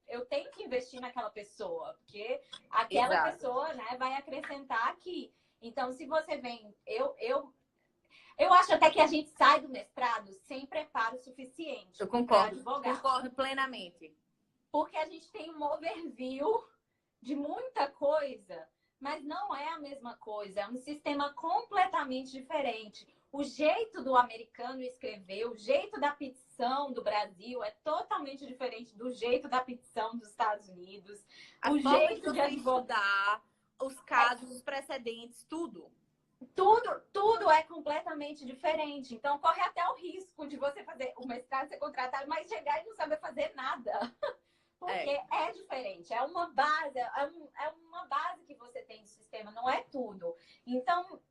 eu tenho que investir naquela pessoa, porque aquela pessoa, né, vai acrescentar aqui. Então, se você vem... Eu acho até que a gente sai do mestrado sem preparo suficiente. Eu concordo plenamente. Porque a gente tem um overview de muita coisa, mas não é a mesma coisa. É um sistema completamente diferente. O jeito do americano escrever, o jeito da petição do Brasil é totalmente diferente do jeito da petição dos Estados Unidos. O jeito de advogar, os casos, os precedentes, tudo. Tudo é completamente diferente. Então, corre até o risco de você fazer o mestrado, ser contratado, mas chegar e não saber fazer nada. Porque é diferente. É uma base, é uma base que você tem do sistema, não é tudo. Então,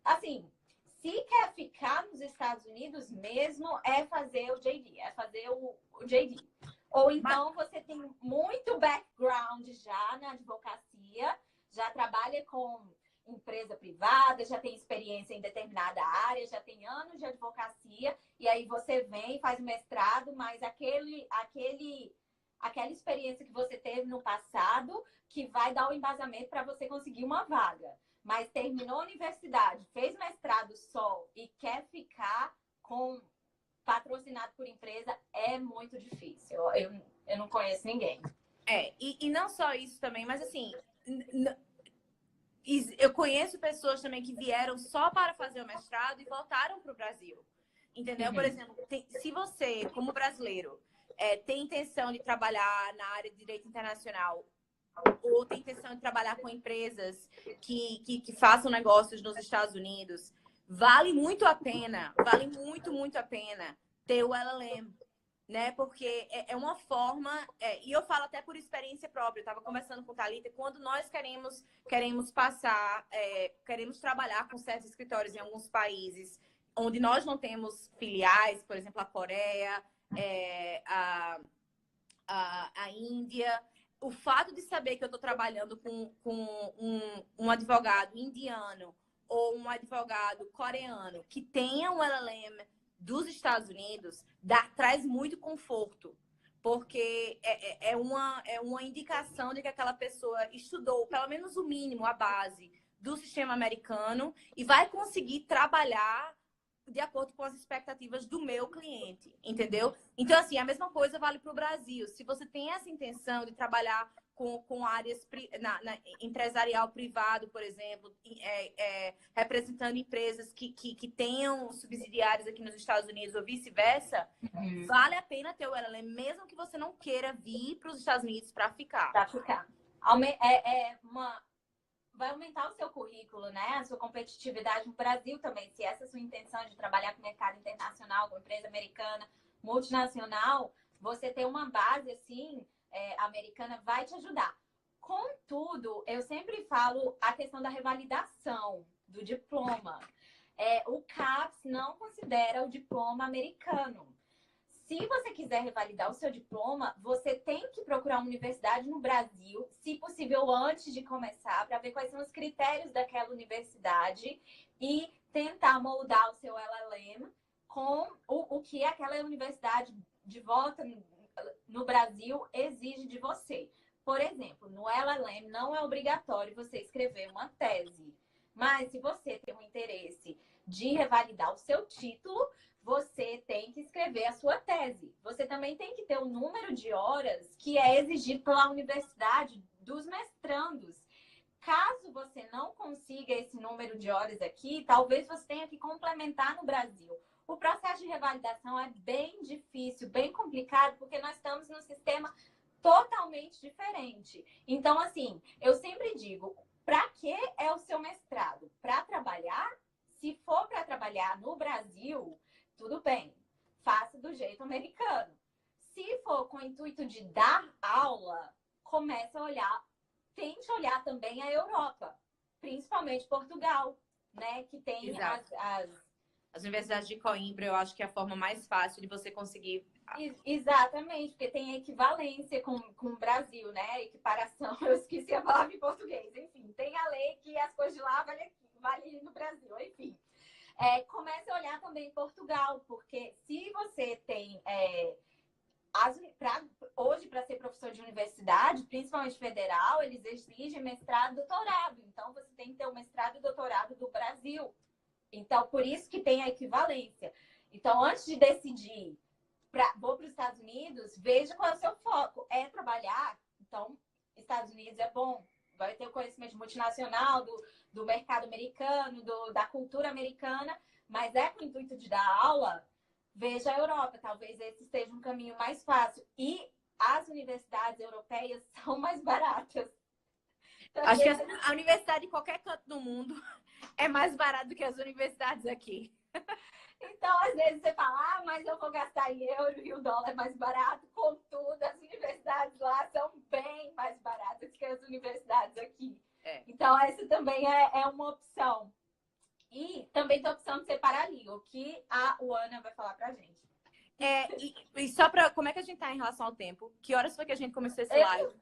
assim, se quer ficar nos Estados Unidos mesmo, é fazer o JD, é fazer o JD. Ou então, você tem muito background já na advocacia, já trabalha com empresa privada, já tem experiência em determinada área, já tem anos de advocacia, e aí você vem, faz o mestrado, mas aquela experiência que você teve no passado, que vai dar o embasamento para você conseguir uma vaga. Mas terminou a universidade, fez mestrado só e quer ficar patrocinado por empresa, é muito difícil. Eu não conheço ninguém. E não só isso também, mas assim... Eu conheço pessoas também que vieram só para fazer o mestrado e voltaram para o Brasil. Entendeu? Por exemplo, se você, como brasileiro, tem intenção de trabalhar na área de direito internacional ou tem intenção de trabalhar com empresas que façam negócios nos Estados Unidos, vale muito a pena, vale muito, muito a pena ter o LLM. Né? Porque é uma forma, e eu falo até por experiência própria, eu estava conversando com a Thalita, quando nós queremos passar, queremos trabalhar com certos escritórios em alguns países onde nós não temos filiais, por exemplo, a Coreia, a Índia, o fato de saber que eu estou trabalhando com um advogado indiano ou um advogado coreano que tenha um LLM dos Estados Unidos traz muito conforto, porque é uma indicação de que aquela pessoa estudou, pelo menos o mínimo, a base do sistema americano e vai conseguir trabalhar de acordo com as expectativas do meu cliente, entendeu? Então, assim, a mesma coisa vale para o Brasil. Se você tem essa intenção de trabalhar com áreas na empresarial privado, por exemplo, representando empresas que tenham subsidiárias aqui nos Estados Unidos ou vice-versa, vale a pena ter o LLM, mesmo que você não queira vir para os Estados Unidos para ficar. Para ficar. Vai aumentar o seu currículo, né? A sua competitividade no Brasil também. Se essa é a sua intenção de trabalhar com o mercado internacional, com empresa americana, multinacional, você ter uma base assim, americana vai te ajudar. Contudo, eu sempre falo a questão da revalidação do diploma. O CAPS não considera o diploma americano. Se você quiser revalidar o seu diploma, você tem que procurar uma universidade no Brasil, se possível antes de começar, para ver quais são os critérios daquela universidade e tentar moldar o seu LLM com o que aquela universidade de volta no Brasil exige de você. Por exemplo, no LLM não é obrigatório você escrever uma tese, mas se você tem um interesse de revalidar o seu título, você tem que escrever a sua tese. Você também tem que ter o número de horas que é exigido pela universidade dos mestrandos. Caso você não consiga esse número de horas aqui, talvez você tenha que complementar no Brasil. O processo de revalidação é bem difícil, bem complicado, porque nós estamos num sistema totalmente diferente. Então, assim, eu sempre digo, para que é o seu mestrado? Para trabalhar? Se for para trabalhar no Brasil, tudo bem, faça do jeito americano. Se for com o intuito de dar aula, comece a olhar, tente olhar também a Europa, principalmente Portugal, né? Que tem as universidades de Coimbra, eu acho que é a forma mais fácil de você conseguir. Exatamente, porque tem equivalência com o Brasil, né? Equiparação, eu esqueci a palavra em português. Enfim, tem a lei que as coisas de lá vale no Brasil, enfim. Comece a olhar também Portugal, porque se você tem hoje, para ser professor de universidade, principalmente federal, eles exigem mestrado e doutorado. Então, você tem que ter o mestrado e doutorado do Brasil. Então, por isso que tem a equivalência. Então, antes de decidir, vou para os Estados Unidos, veja qual é o seu foco. É trabalhar? Então, Estados Unidos é bom. Vai ter o conhecimento multinacional do mercado americano, da cultura americana, mas é com o intuito de dar aula, veja a Europa. Talvez esse seja um caminho mais fácil. E as universidades europeias são mais baratas. Então, acho que a universidade de qualquer canto do mundo é mais barata do que as universidades aqui. Então, às vezes você fala, mas eu vou gastar em euro e o dólar é mais barato. Contudo, as universidades lá são bem mais baratas que as universidades aqui. Então, essa também é uma opção. E também tem a opção de ser paralegal, que a Ana vai falar pra gente. E só pra... Como é que a gente tá em relação ao tempo? Que horas foi que a gente começou esse live?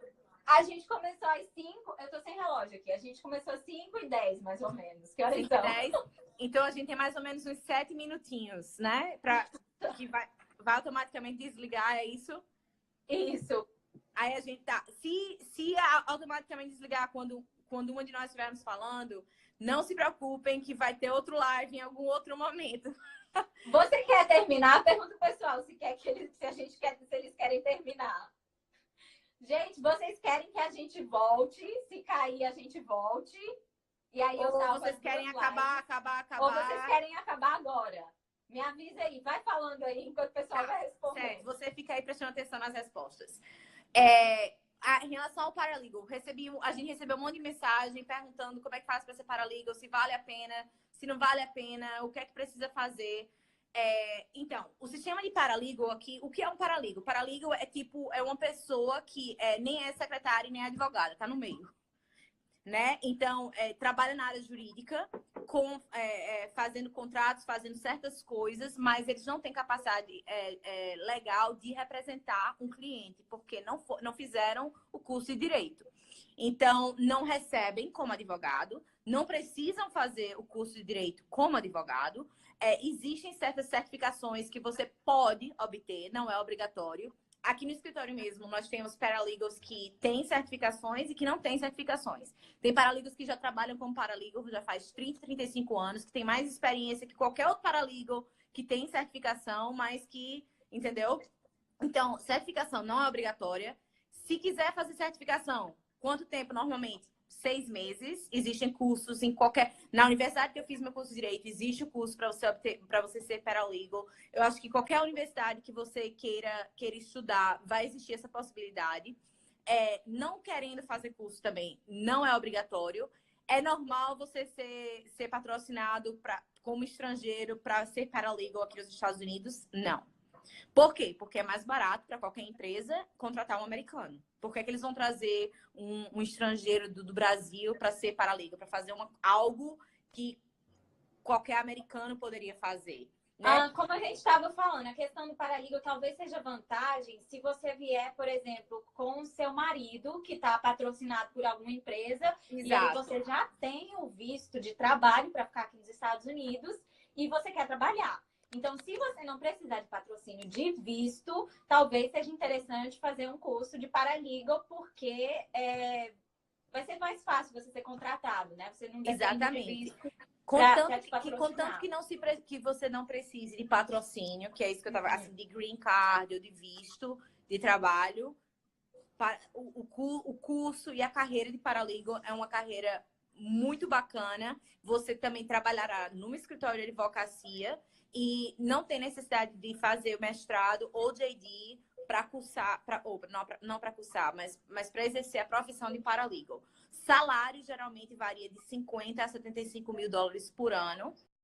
A gente começou às 5, eu tô sem relógio aqui, a gente começou às 5h10, mais ou menos. Que horas são? 5h10. Então, a gente tem mais ou menos uns 7 minutinhos, né? Que vai automaticamente desligar, é isso? Isso. Aí a gente tá... Se automaticamente desligar quando uma de nós estivermos falando, não se preocupem que vai ter outro live em algum outro momento. Você quer terminar? Pergunta pro pessoal se eles querem terminar. Gente, vocês querem que a gente volte? Se cair, a gente volte. E aí eu salvo. Ou vocês querem acabar. Ou vocês querem acabar agora? Me avisa aí. Vai falando aí enquanto o pessoal vai responder. Certo. Você fica aí prestando atenção nas respostas. Em relação ao paralegal, a gente recebeu um monte de mensagem perguntando como é que faz para ser paralegal, se vale a pena, se não vale a pena, o que é que precisa fazer. Então, o sistema de paralegal aqui, o que é um paralegal? Paralegal é uma pessoa que nem é secretária nem é advogada, tá no meio, né? Então, trabalha na área jurídica, fazendo contratos, fazendo certas coisas, mas eles não têm capacidade legal de representar um cliente, porque não fizeram o curso de direito. Então, não recebem como advogado, não precisam fazer o curso de direito como advogado. Existem certas certificações que você pode obter, não é obrigatório. Aqui no escritório mesmo, nós temos paralegals que têm certificações e que não têm certificações. Tem paralegals que já trabalham como paralegal, já faz 30, 35 anos, que tem mais experiência que qualquer outro paralegal que tem certificação, mas que, entendeu? Então, certificação não é obrigatória. Se quiser fazer certificação, quanto tempo normalmente? 6 meses. Existem cursos em qualquer... Na universidade que eu fiz meu curso de Direito, existe o curso para você ser paralegal. Eu acho que qualquer universidade que você queira estudar, vai existir essa possibilidade. Não querendo fazer curso também, não é obrigatório. É normal você ser patrocinado como estrangeiro para ser paralegal aqui nos Estados Unidos? Não. Por quê? Porque é mais barato para qualquer empresa contratar um americano. Por que eles vão trazer um estrangeiro do Brasil para ser paralegal, para fazer algo que qualquer americano poderia fazer? Né? Como a gente estava falando, a questão do paralegal talvez seja vantagem se você vier, por exemplo, com o seu marido, que está patrocinado por alguma empresa, Exato. E aí você já tem o visto de trabalho para ficar aqui nos Estados Unidos e você quer trabalhar. Então, se você não precisar de patrocínio de visto, talvez seja interessante fazer um curso de paralegal, porque vai ser mais fácil você ser contratado, né? Você não depende de visto. pra te Contanto patrocinar. que, que você não precise de patrocínio, que é isso que eu tava, assim, de green card ou de visto de trabalho. O curso e a carreira de paralegal é uma carreira muito bacana. Você também trabalhará num escritório de advocacia e não tem necessidade de fazer o mestrado ou JD para cursar, não para cursar, mas para exercer a profissão de paralegal. Salário geralmente varia de 50 a 75 mil dólares por ano.